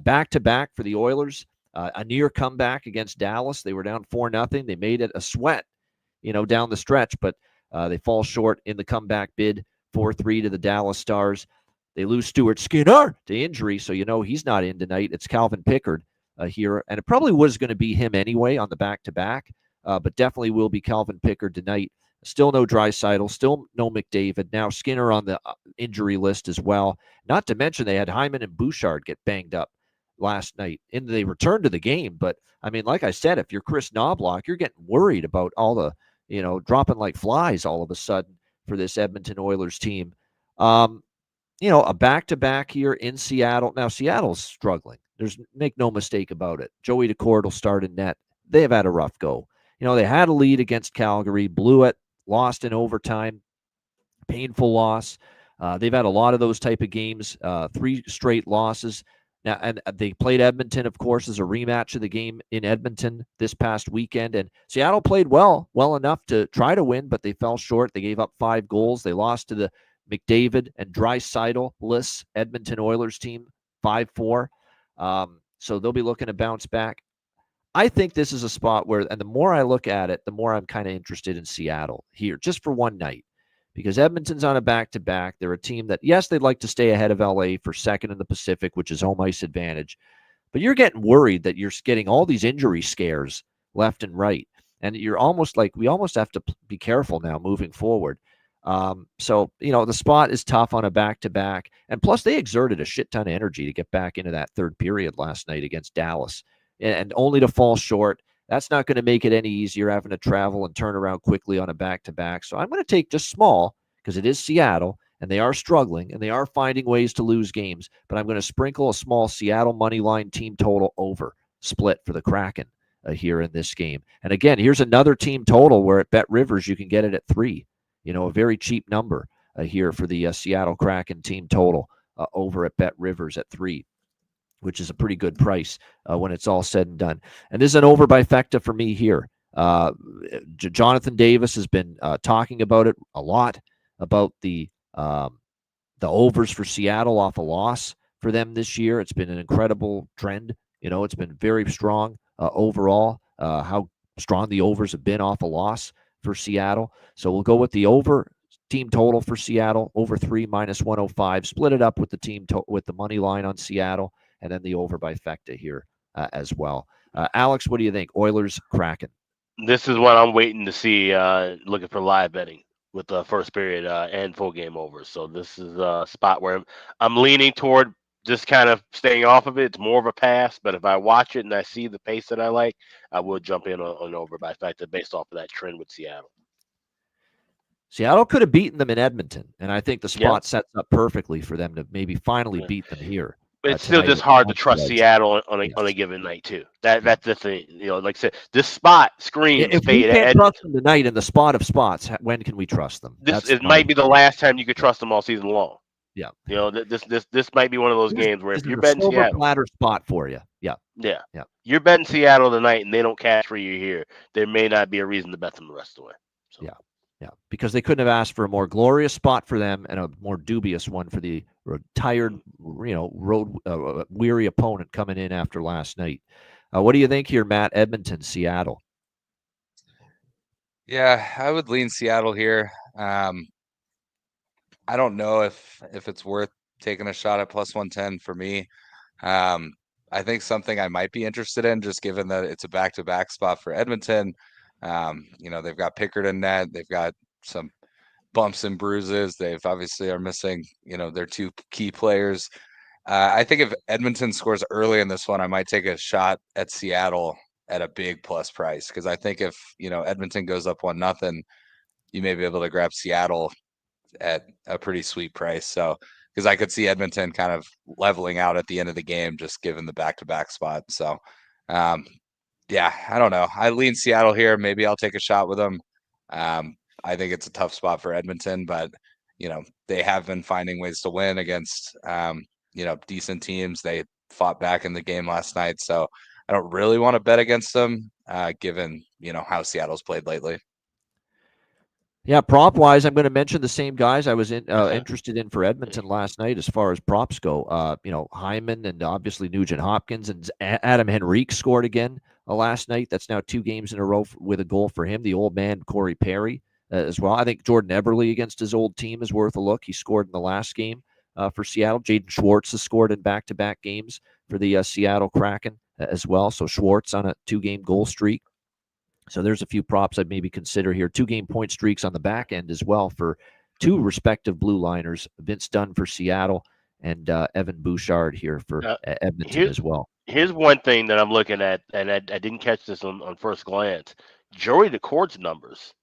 Back-to-back for the Oilers. A near comeback against Dallas. They were down 4-0. They made it a sweat, down the stretch, but they fall short in the comeback bid, 4-3 to the Dallas Stars. They lose Stuart Skinner to injury, so he's not in tonight. It's Calvin Pickard here, and it probably was going to be him anyway on the back-to-back, but definitely will be Calvin Pickard tonight. Still no Draisaitl, still no McDavid. Now Skinner on the injury list as well. Not to mention they had Hyman and Bouchard get banged up last night, and they returned to the game. But, like I said, if you're Chris Knobloch, you're getting worried about all the, dropping like flies all of a sudden for this Edmonton Oilers team. A back-to-back here in Seattle. Now, Seattle's struggling. Make no mistake about it. Joey Daccord will start in net. They have had a rough go. They had a lead against Calgary, blew it, lost in overtime, painful loss. They've had a lot of those type of games, 3 straight losses. Now, and they played Edmonton, of course, as a rematch of the game in Edmonton this past weekend. And Seattle played well enough to try to win, but they fell short. They gave up 5 goals. They lost to the McDavid and Draisaitl-less Edmonton Oilers team, 5-4. So they'll be looking to bounce back. I think this is a spot where, and the more I look at it, the more I'm kind of interested in Seattle here, just for one night, because Edmonton's on a back-to-back. They're a team that, yes, they'd like to stay ahead of LA for second in the Pacific, which is home ice advantage, but you're getting worried that you're getting all these injury scares left and right, and you're almost like, we almost have to be careful now moving forward. So, the spot is tough on a back-to-back, and plus they exerted a shit ton of energy to get back into that third period last night against Dallas, and only to fall short. That's not going to make it any easier having to travel and turn around quickly on a back-to-back. So I'm going to take just small, because it is Seattle, and they are struggling, and they are finding ways to lose games, but I'm going to sprinkle a small Seattle money line team total over split for the Kraken here in this game. And again, here's another team total where at Bet Rivers you can get it at 3. A very cheap number here for the Seattle Kraken team total over at Bet Rivers at 3, which is a pretty good price when it's all said and done. And this is an over bifecta for me here. Jonathan Davis has been talking about it a lot, about the overs for Seattle off a loss for them this year. It's been an incredible trend. It's been very strong overall, how strong the overs have been off a loss for Seattle. So we'll go with the over team total for Seattle, over 3 minus 105. Split it up with the with the money line on Seattle, and then the over bifecta here as well. Alex, what do you think? Oilers, Kraken. This is what I'm waiting to see, looking for live betting with the first period and full game over. So this is a spot where I'm leaning toward just kind of staying off of it. It's more of a pass, but if I watch it and I see the pace that I like, I will jump in on over bifecta based off of that trend with Seattle. Seattle could have beaten them in Edmonton, and I think the spot sets up perfectly for them to maybe finally beat them here. But it's still just hard to trust Seattle on a given night too. That's the thing. Like I said, this spot screams. If we can't trust them tonight in the spot of spots, when can we trust them? It might be the last time you could trust them all season long. Yeah. This might be one of those games where if you're betting Seattle, platter spot for you. Yeah. You're betting Seattle tonight and they don't cash for you here, there may not be a reason to bet them the rest of the way. So. Yeah, because they couldn't have asked for a more glorious spot for them and a more dubious one for the tired, road weary opponent coming in after last night. What do you think here, Matt? Edmonton, Seattle. Yeah, I would lean Seattle here. I don't know if it's worth taking a shot at plus 110 for me. I think something I might be interested in, just given that it's a back-to-back spot for Edmonton. They've got Pickard in net. They've got some bumps and bruises. They've obviously are missing, their two key players. I think if Edmonton scores early in this one, I might take a shot at Seattle at a big plus price, because I think if Edmonton goes up 1-0, you may be able to grab Seattle at a pretty sweet price. So because I could see Edmonton kind of leveling out at the end of the game, just given the back-to-back spot. So yeah, I don't know. I lean Seattle here. Maybe I'll take a shot with them. I think it's a tough spot for Edmonton, but they have been finding ways to win against decent teams. They fought back in the game last night, so I don't really want to bet against them, given how Seattle's played lately. Yeah, prop wise, I'm going to mention the same guys I was interested in for Edmonton last night as far as props go. Hyman and obviously Nugent Hopkins, and Adam Henrique scored again last night. That's now 2 games in a row with a goal for him. The old man Corey Perry as well. I think Jordan Eberle against his old team is worth a look. He scored in the last game for Seattle. Jaden Schwartz has scored in back-to-back games for the Seattle Kraken as well. So Schwartz on a 2-game goal streak. So there's a few props I'd maybe consider here. 2-game point streaks on the back end as well for 2 respective blue liners, Vince Dunn for Seattle and Evan Bouchard here for Edmonton as well. Here's one thing that I'm looking at, and I didn't catch this on first glance. Joey DeCourt's numbers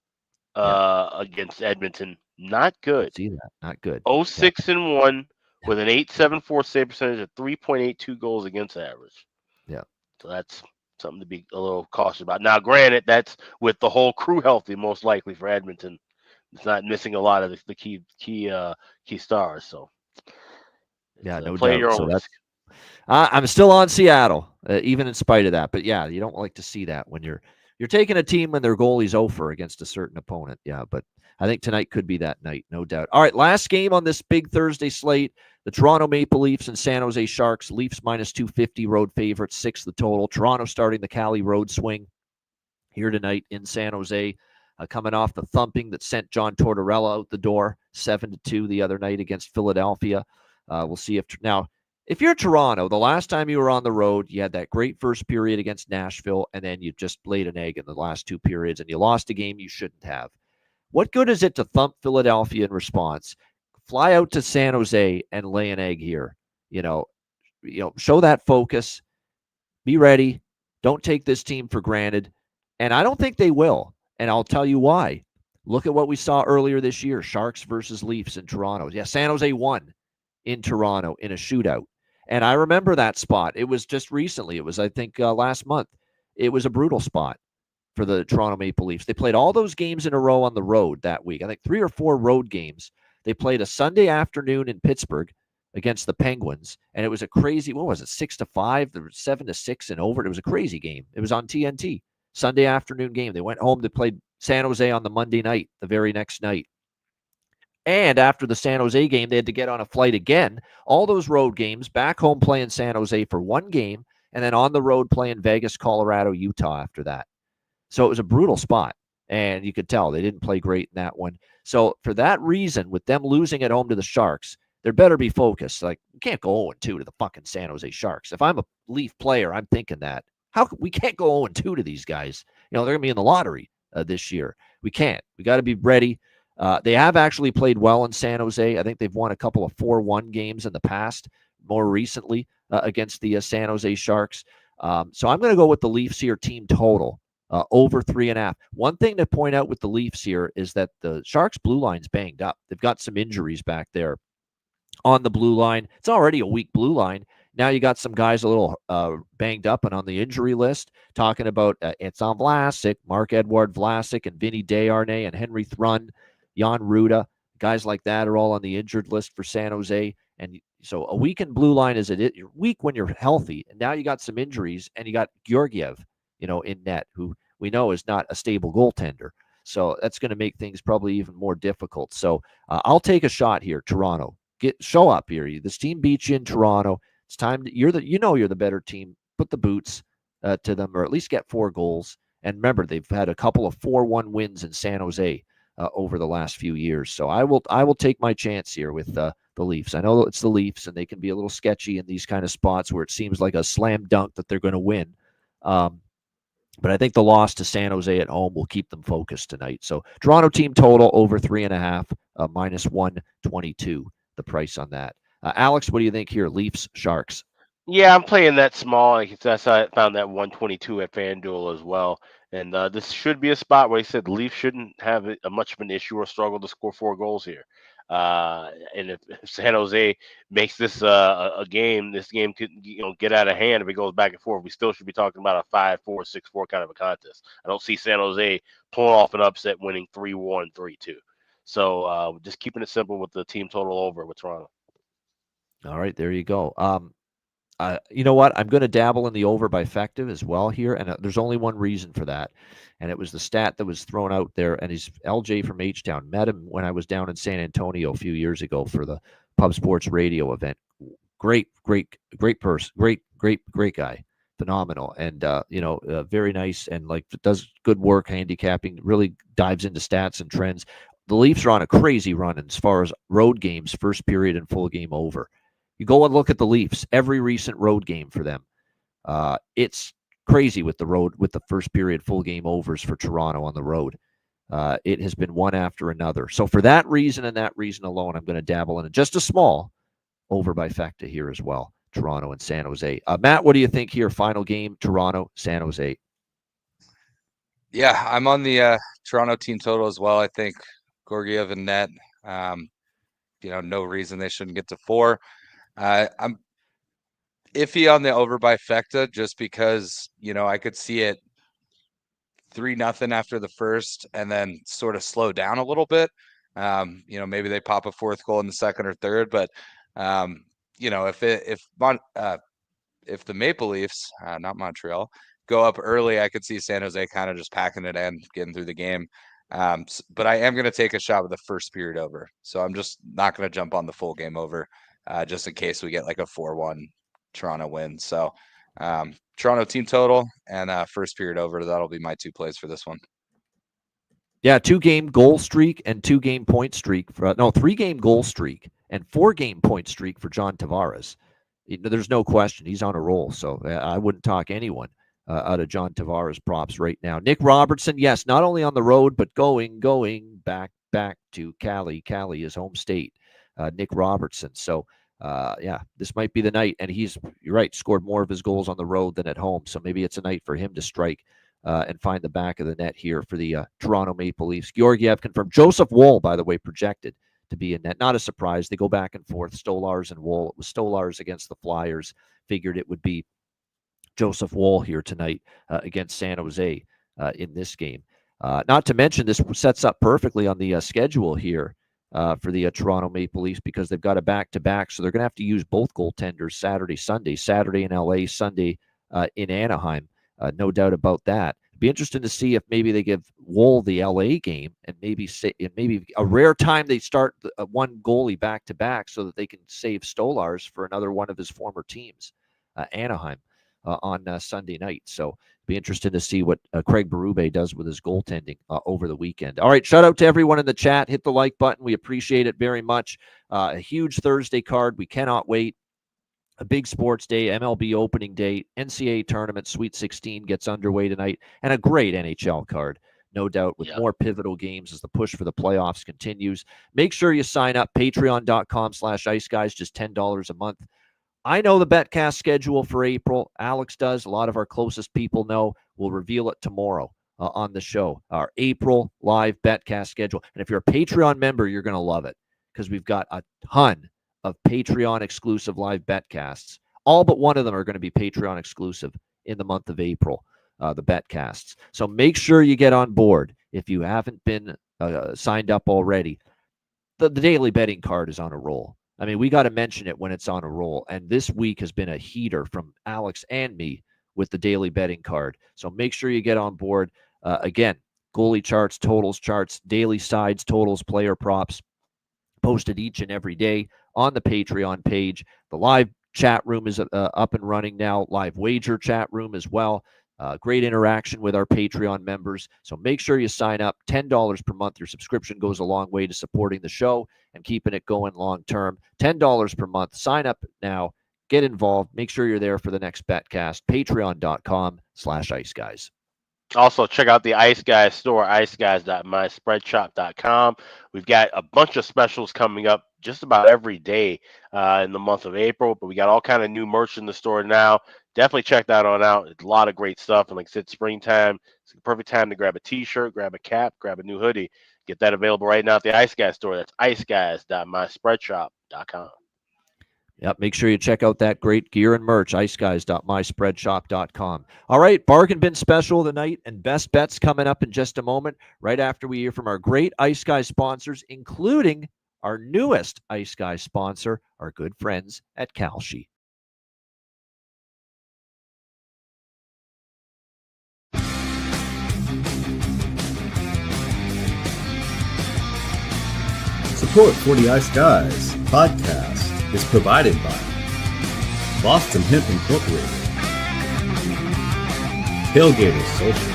against Edmonton, not good. See that? Not good. 0-6-1 with an .874 save percentage of 3.82 goals against average. Yeah. So that's something to be a little cautious about. Now, granted, that's with the whole crew healthy, most likely for Edmonton. It's not missing a lot of the key stars. So, yeah, no play doubt. your own risk. I'm still on Seattle, even in spite of that. But yeah, you don't like to see that when you're taking a team when their goalie's over against a certain opponent. Yeah, but I think tonight could be that night, no doubt. All right, last game on this big Thursday slate. The Toronto Maple Leafs and San Jose Sharks. Leafs -250, road favorites, 6 the total. Toronto starting the Cali road swing here tonight in San Jose, coming off the thumping that sent John Tortorella out the door, 7-2 the other night against Philadelphia. We'll see if you're Toronto, the last time you were on the road, you had that great first period against Nashville, and then you just laid an egg in the last 2 periods, and you lost a game you shouldn't have. What good is it to thump Philadelphia in response? Fly out to San Jose and lay an egg here. Show that focus. Be ready. Don't take this team for granted. And I don't think they will. And I'll tell you why. Look at what we saw earlier this year. Sharks versus Leafs in Toronto. Yeah, San Jose won in Toronto in a shootout. And I remember that spot. It was just recently. It was, I think, last month. It was a brutal spot for the Toronto Maple Leafs. They played all those games in a row on the road that week. I think 3 or 4 road games. They played a Sunday afternoon in Pittsburgh against the Penguins, and it was a crazy, 6-5? There was 7-6 and over. It was a crazy game. It was on TNT, Sunday afternoon game. They went home. They played San Jose on the Monday night, the very next night. And after the San Jose game, they had to get on a flight again. All those road games, back home playing San Jose for 1 game, and then on the road playing Vegas, Colorado, Utah after that. So it was a brutal spot. And you could tell they didn't play great in that one. So for that reason, with them losing at home to the Sharks, there better be focused. Like, we can't go 0-2 to the fucking San Jose Sharks. If I'm a Leaf player, I'm thinking that. We can't go 0-2 to these guys. They're going to be in the lottery this year. We can't. We got to be ready. They have actually played well in San Jose. I think they've won a couple of 4-1 games in the past, more recently against the San Jose Sharks. So I'm going to go with the Leafs here, team total. Over 3.5. One thing to point out with the Leafs here is that the Sharks blue line's banged up. They've got some injuries back there on the blue line. It's already a weak blue line. Now you got some guys a little banged up and on the injury list, talking about Etson Vlasic, Marc-Edouard Vlasic, and Vinny Desharnais, and Henry Thrun, Jan Ruda. Guys like that are all on the injured list for San Jose. And so a weakened blue line you're weak when you're healthy. And now you got some injuries, and you got Georgiev, in net, who we know is not a stable goaltender. So that's going to make things probably even more difficult. So I'll take a shot here, Toronto. Show up here. This team beats you in Toronto. It's time you're the better team. Put the boots to them, or at least get 4 goals. And remember, they've had a couple of 4-1 wins in San Jose over the last few years. So I will take my chance here with the Leafs. I know it's the Leafs, and they can be a little sketchy in these kind of spots where it seems like a slam dunk that they're going to win. But I think the loss to San Jose at home will keep them focused tonight. So Toronto team total over 3.5, minus 122, the price on that. Alex, what do you think here? Leafs, Sharks. Yeah, I'm playing that small. That's how I found that 122 at FanDuel as well. And this should be a spot where he said Leafs shouldn't have a much of an issue or struggle to score 4 goals here. And if San Jose makes this a game, this game could get out of hand if it goes back and forth. We still should be talking about a 5-4, 6-4 kind of a contest. I don't see San Jose pulling off an upset, winning 3-1, 3-2. So just keeping it simple with the team total over with Toronto. All right, there you go. You know what? I'm going to dabble in the over by effective as well here, and there's only one reason for that, and it was the stat that was thrown out there. And he's LJ from H-Town. Met him when I was down in San Antonio a few years ago for the Pub Sports Radio event. Great person, great guy, phenomenal, and very nice, and like does good work handicapping. Really dives into stats and trends. The Leafs are on a crazy run as far as road games, first period and full game over. You go and look at the Leafs, every recent road game for them. It's crazy with the first period full game overs for Toronto on the road. It has been one after another. So for that reason and that reason alone, I'm going to dabble in it. Just a small over by Fecta here as well. Toronto and San Jose. Matt, what do you think here? Final game, Toronto, San Jose. Yeah, I'm on the Toronto team total as well. I think Georgiev and net. No reason they shouldn't get to 4. I'm iffy on the over by Fecta just because, I could see it 3-0 after the first and then sort of slow down a little bit. Maybe they pop a 4th goal in the second or third, but if the Maple Leafs, not Montreal, go up early, I could see San Jose kind of just packing it in, getting through the game. But I am going to take a shot with the first period over. So I'm just not going to jump on the full game over. Just in case we get like a 4-1 Toronto win. So Toronto team total and first period over. That'll be my 2 plays for this one. Yeah, 2-game goal streak and 2-game point streak. 3-game goal streak and 4-game point streak for John Tavares. There's no question. He's on a roll. So I wouldn't talk anyone out of John Tavares props right now. Nick Robertson, yes, not only on the road, but going back to Cali, his home state. Nick Robertson. So, this might be the night. And you're right, scored more of his goals on the road than at home. So maybe it's a night for him to strike and find the back of the net here for the Toronto Maple Leafs. Georgiev confirmed. Joseph Woll, by the way, projected to be in net. Not a surprise. They go back and forth, Stolarz and Woll. It was Stolarz against the Flyers. Figured it would be Joseph Woll here tonight against San Jose in this game. Not to mention, this sets up perfectly on the schedule here for the Toronto Maple Leafs because they've got a back-to-back, so they're going to have to use both goaltenders Saturday, Sunday. Saturday in LA, Sunday in Anaheim. No doubt about that. Be interesting to see if maybe they give Woll the LA game and maybe a rare time they start one goalie back-to-back so that they can save Stolarz for another one of his former teams, Anaheim, on Sunday night. So be interested to see what Craig Berube does with his goaltending over the weekend. All right, shout out to everyone in the chat. Hit the like button. We appreciate it very much. A huge Thursday card. We cannot wait. A big sports day, MLB opening day, NCAA tournament, Sweet 16 gets underway tonight, and a great NHL card, no doubt, with more pivotal games as the push for the playoffs continues. Make sure you sign up, patreon.com/iceguys, just $10 a month. I know the BetCast schedule for April. Alex does. A lot of our closest people know. We'll reveal it tomorrow on the show. Our April live BetCast schedule. And if you're a Patreon member, you're going to love it because we've got a ton of Patreon exclusive live BetCasts. All but one of them are going to be Patreon exclusive in the month of April, the BetCasts. So make sure you get on board if you haven't been signed up already. The daily betting card is on a roll. I mean, we got to mention it when it's on a roll. And this week has been a heater from Alex and me with the daily betting card. So make sure you get on board. Again, goalie charts, totals charts, daily sides, totals, player props, posted each and every day on the Patreon page. The live chat room is up and running now. Live wager chat room as well. Great interaction with our Patreon members. So make sure you sign up. $10 per month. Your subscription goes a long way to supporting the show and keeping it going long term. $10 per month. Sign up now. Get involved. Make sure you're there for the next BetCast. Patreon.com/iceguys. Also, check out the Ice Guys store, iceguys.myspreadshop.com. We've got a bunch of specials coming up just about every day in the month of April, but we got all kind of new merch in the store now. Definitely check that on out. It's a lot of great stuff. And like I said, springtime, it's the perfect time to grab a t-shirt, grab a cap, grab a new hoodie. Get that available right now at the Ice Guys store. That's iceguys.myspreadshop.com. Yep, make sure you check out that great gear and merch, iceguys.myspreadshop.com. All right, bargain bin special of the night and best bets coming up in just a moment, right after we hear from our great Ice Guys sponsors, including our newest Ice Guys sponsor, our good friends at Kalshi. Support for the Ice Guys podcast is provided by Boston Hemp Incorporated, Tailgaters Social,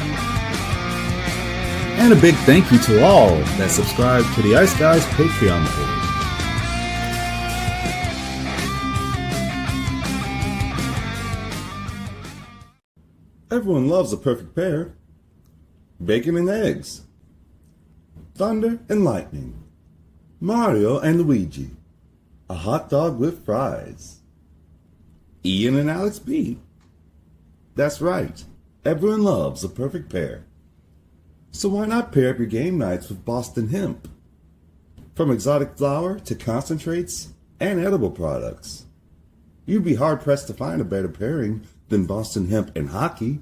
and a big thank you to all that subscribe to the Ice Guys Patreon page. Everyone loves a perfect pair. Bacon and eggs, thunder and lightning, Mario and Luigi, a hot dog with fries. Ian and Alex B. That's right, everyone loves a perfect pair. So why not pair up your game nights with Boston Hemp? From exotic flower to concentrates and edible products, you'd be hard-pressed to find a better pairing than Boston Hemp and hockey.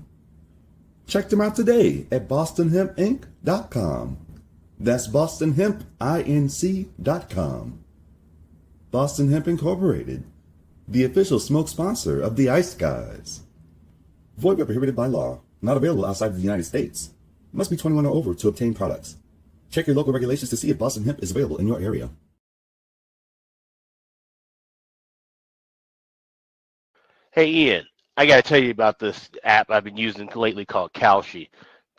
Check them out today at bostonhempinc.com. That's bostonhempinc.com. Boston Hemp Incorporated, the official smoke sponsor of the Ice Guys. Void where prohibited by law. Not available outside of the United States. Must be 21 or over to obtain products. Check your local regulations to see if Boston Hemp is available in your area. Hey, Ian, I got to tell you about this app I've been using lately called Kalshi.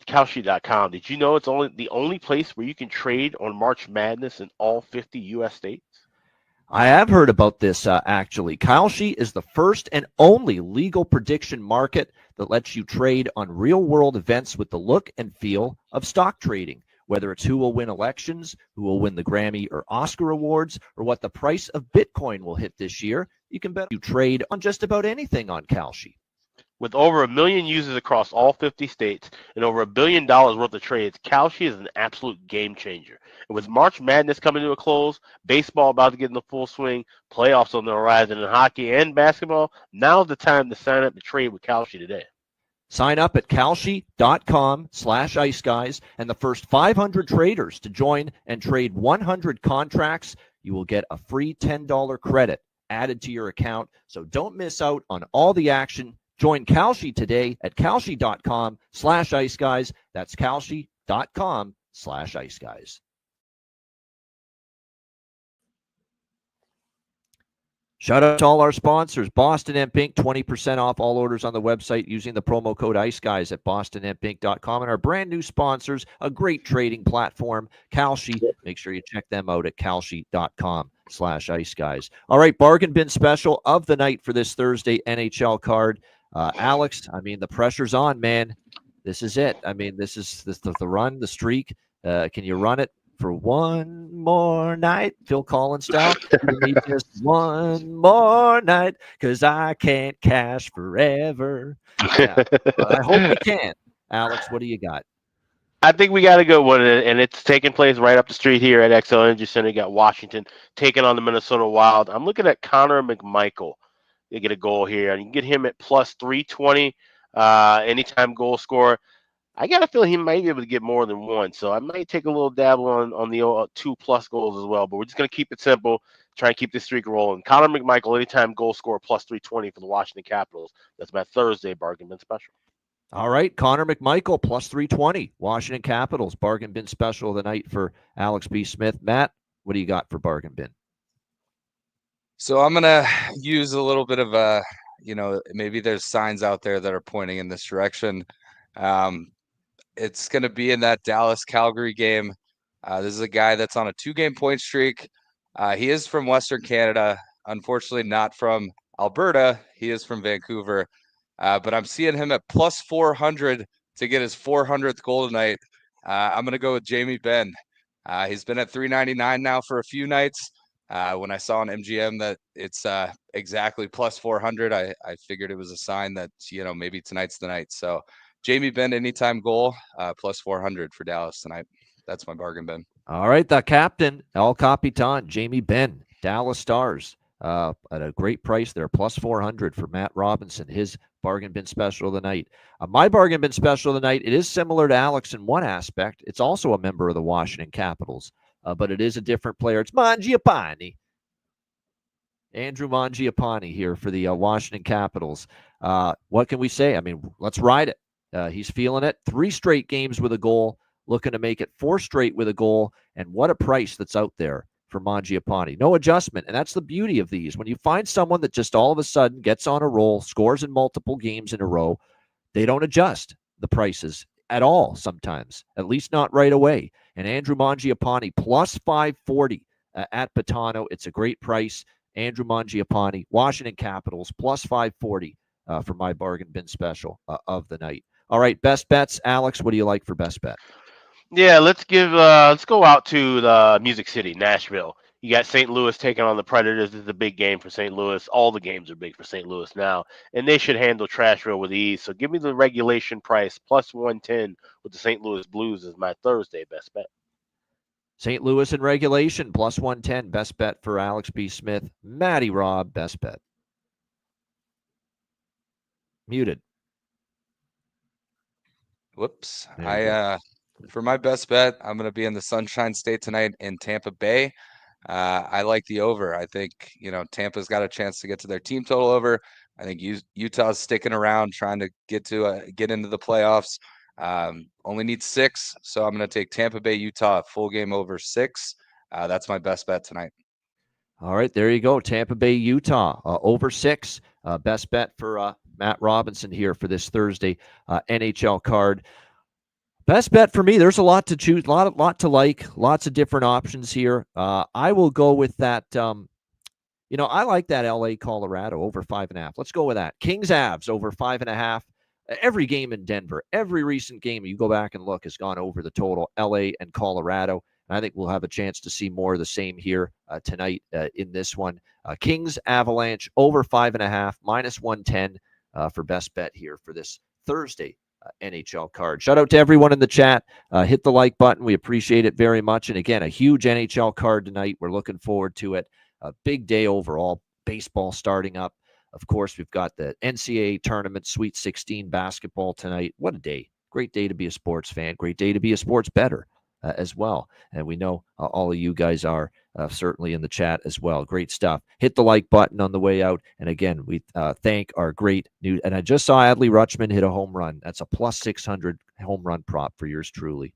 Kalshi.com. Did you know it's the only place where you can trade on March Madness in all 50 U.S. states? I have heard about this, actually. Kalshi is the first and only legal prediction market that lets you trade on real-world events with the look and feel of stock trading, whether it's who will win elections, who will win the Grammy or Oscar awards, or what the price of Bitcoin will hit this year. You can bet you trade on just about anything on Kalshi. With over 1 million users across all 50 states and over $1 billion worth of trades, Kalshi is an absolute game changer. And with March Madness coming to a close, baseball about to get in the full swing, playoffs on the horizon in hockey and basketball, now's the time to sign up to trade with Kalshi today. Sign up at kalshi.com/iceguys, and the first 500 traders to join and trade 100 contracts, you will get a free $10 credit added to your account. So don't miss out on all the action. Join Kalshi today at kalshi.com/iceguys. That's kalshi.com/iceguys. Shout out to all our sponsors. Boston Hemp Inc., 20% off all orders on the website using the promo code IceGuys at bostonhempinc.com. And our brand new sponsors, a great trading platform, Kalshi. Make sure you check them out at kalshi.com/iceguys. All right, bargain bin special of the night for this Thursday NHL card. Alex, I mean, the pressure's on, man. This is it. I mean, this is the run, the streak. Can you run it for one more night, Phil Collins style? Give me just one more night, because I can't cash forever. Yeah, I hope you can. Alex, what do you got? I think we got a good one, and it's taking place right up the street here at XL Energy Center. You got Washington taking on the Minnesota Wild. I'm looking at Connor McMichael. You get a goal here, and you can get him at plus 320, anytime goal scorer. I got a feeling he might be able to get more than one, so I might take a little dabble on the 2+ goals as well. But we're just going to keep it simple, try and keep this streak rolling. Connor McMichael, anytime goal scorer, plus 320 for the Washington Capitals. That's my Thursday bargain bin special. All right, Connor McMichael, plus 320. Washington Capitals, bargain bin special of the night for Alex B. Smith. Matt, what do you got for bargain bin? So I'm going to use a little bit of maybe there's signs out there that are pointing in this direction. It's going to be in that Dallas-Calgary game. This is a guy that's on a 2-game point streak. He is from Western Canada, unfortunately not from Alberta. He is from Vancouver. But I'm seeing him at plus 400 to get his 400th goal tonight. I'm going to go with Jamie Benn. He's been at $3.99 now for a few nights. When I saw on MGM that it's exactly plus 400, I figured it was a sign that, maybe tonight's the night. So Jamie Benn, anytime goal, plus 400 for Dallas tonight. That's my bargain bin. All right, the captain, El Capitan, Jamie Benn, Dallas Stars, at a great price there, plus 400 for Matt Robinson, his bargain bin special of the night. My bargain bin special of the night, it is similar to Alex in one aspect. It's also a member of the Washington Capitals, but it is a different player. It's Mangiapane. Andrew Mangiapane here for the Washington Capitals. What can we say? I mean, let's ride it. He's feeling it. 3 straight games with a goal, looking to make it 4 straight with a goal, and what a price that's out there for Mangiapane. No adjustment, and that's the beauty of these. When you find someone that just all of a sudden gets on a roll, scores in multiple games in a row, they don't adjust the prices at all sometimes, at least not right away. And Andrew Mangiapane, plus 540 at Patano. It's a great price. Andrew Mangiapane, Washington Capitals, plus 540 for my bargain bin special of the night. All right, best bets. Alex, what do you like for best bet? Yeah, let's go out to the Music City, Nashville. You got St. Louis taking on the Predators. This is a big game for St. Louis. All the games are big for St. Louis now, and they should handle Trashville with ease. So give me the regulation price, plus 110 with the St. Louis Blues as my Thursday best bet. St. Louis in regulation, plus 110. Best bet for Alex B. Smith. Matty Rob, best bet. Muted. Whoops. For my best bet, I'm going to be in the Sunshine State tonight in Tampa Bay. I like the over. I think, Tampa's got a chance to get to their team total over. I think Utah's sticking around, trying to get into the playoffs. Only needs 6, so I'm going to take Tampa Bay, Utah, full game over 6. That's my best bet tonight. All right, there you go. Tampa Bay, Utah, over 6. Best bet for Matt Robinson here for this Thursday NHL card. Best bet for me, there's a lot to choose, lot to like, lots of different options here. I will go with that. I like that LA Colorado over 5.5. Let's go with that. Kings-Avs over 5.5. Every game in Denver, every recent game, you go back and look, has gone over the total, LA and Colorado. And I think we'll have a chance to see more of the same here tonight in this one. Kings-Avalanche over 5.5, minus 110 for best bet here for this Thursday NHL card. Shout out to everyone in the chat. Hit the like button. We appreciate it very much. And again, a huge NHL card tonight. We're looking forward to it. A big day overall. Baseball starting up. Of course, we've got the NCAA tournament, Sweet 16 basketball tonight. What a day. Great day to be a sports fan. Great day to be a sports bettor as well. And we know all of you guys are certainly in the chat as well. Great stuff. Hit the like button on the way out. And again, we thank our great new, and I just saw Adley Rutschman hit a home run. That's a plus 600 home run prop for yours truly.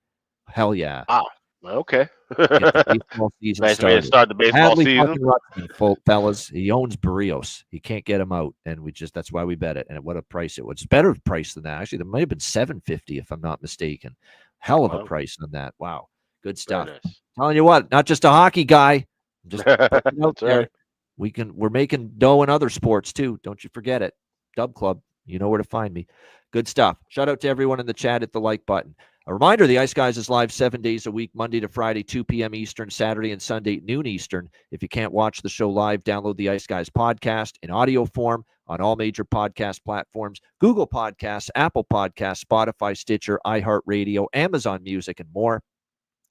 Hell yeah. Wow. Okay. Baseball season nice way to start the baseball Adley season. Rutschman, fellas, he owns Barrios. He can't get him out. And that's why we bet it. And what a price it was. It's better price than that. Actually, there might have been $750 if I'm not mistaken. Hell of a price on that. Wow. Good stuff. Nice. Telling you what, not just a hockey guy. Just putting it out there. Right. We're making dough in other sports too. Don't you forget it. Dub Club. You know where to find me. Good stuff. Shout out to everyone in the chat. Hit the like button. A reminder, the Ice Guys is live 7 days a week, Monday to Friday, 2 p.m. Eastern, Saturday and Sunday, noon Eastern. If you can't watch the show live, download the Ice Guys podcast in audio form on all major podcast platforms, Google Podcasts, Apple Podcasts, Spotify, Stitcher, iHeartRadio, Amazon Music, and more.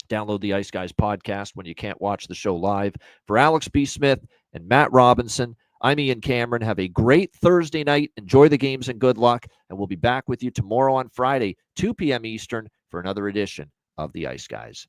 Download the Ice Guys podcast when you can't watch the show live. For Alex B. Smith and Matt Robinson, I'm Ian Cameron. Have a great Thursday night. Enjoy the games and good luck. And we'll be back with you tomorrow on Friday, 2 p.m. Eastern, for another edition of the Ice Guys.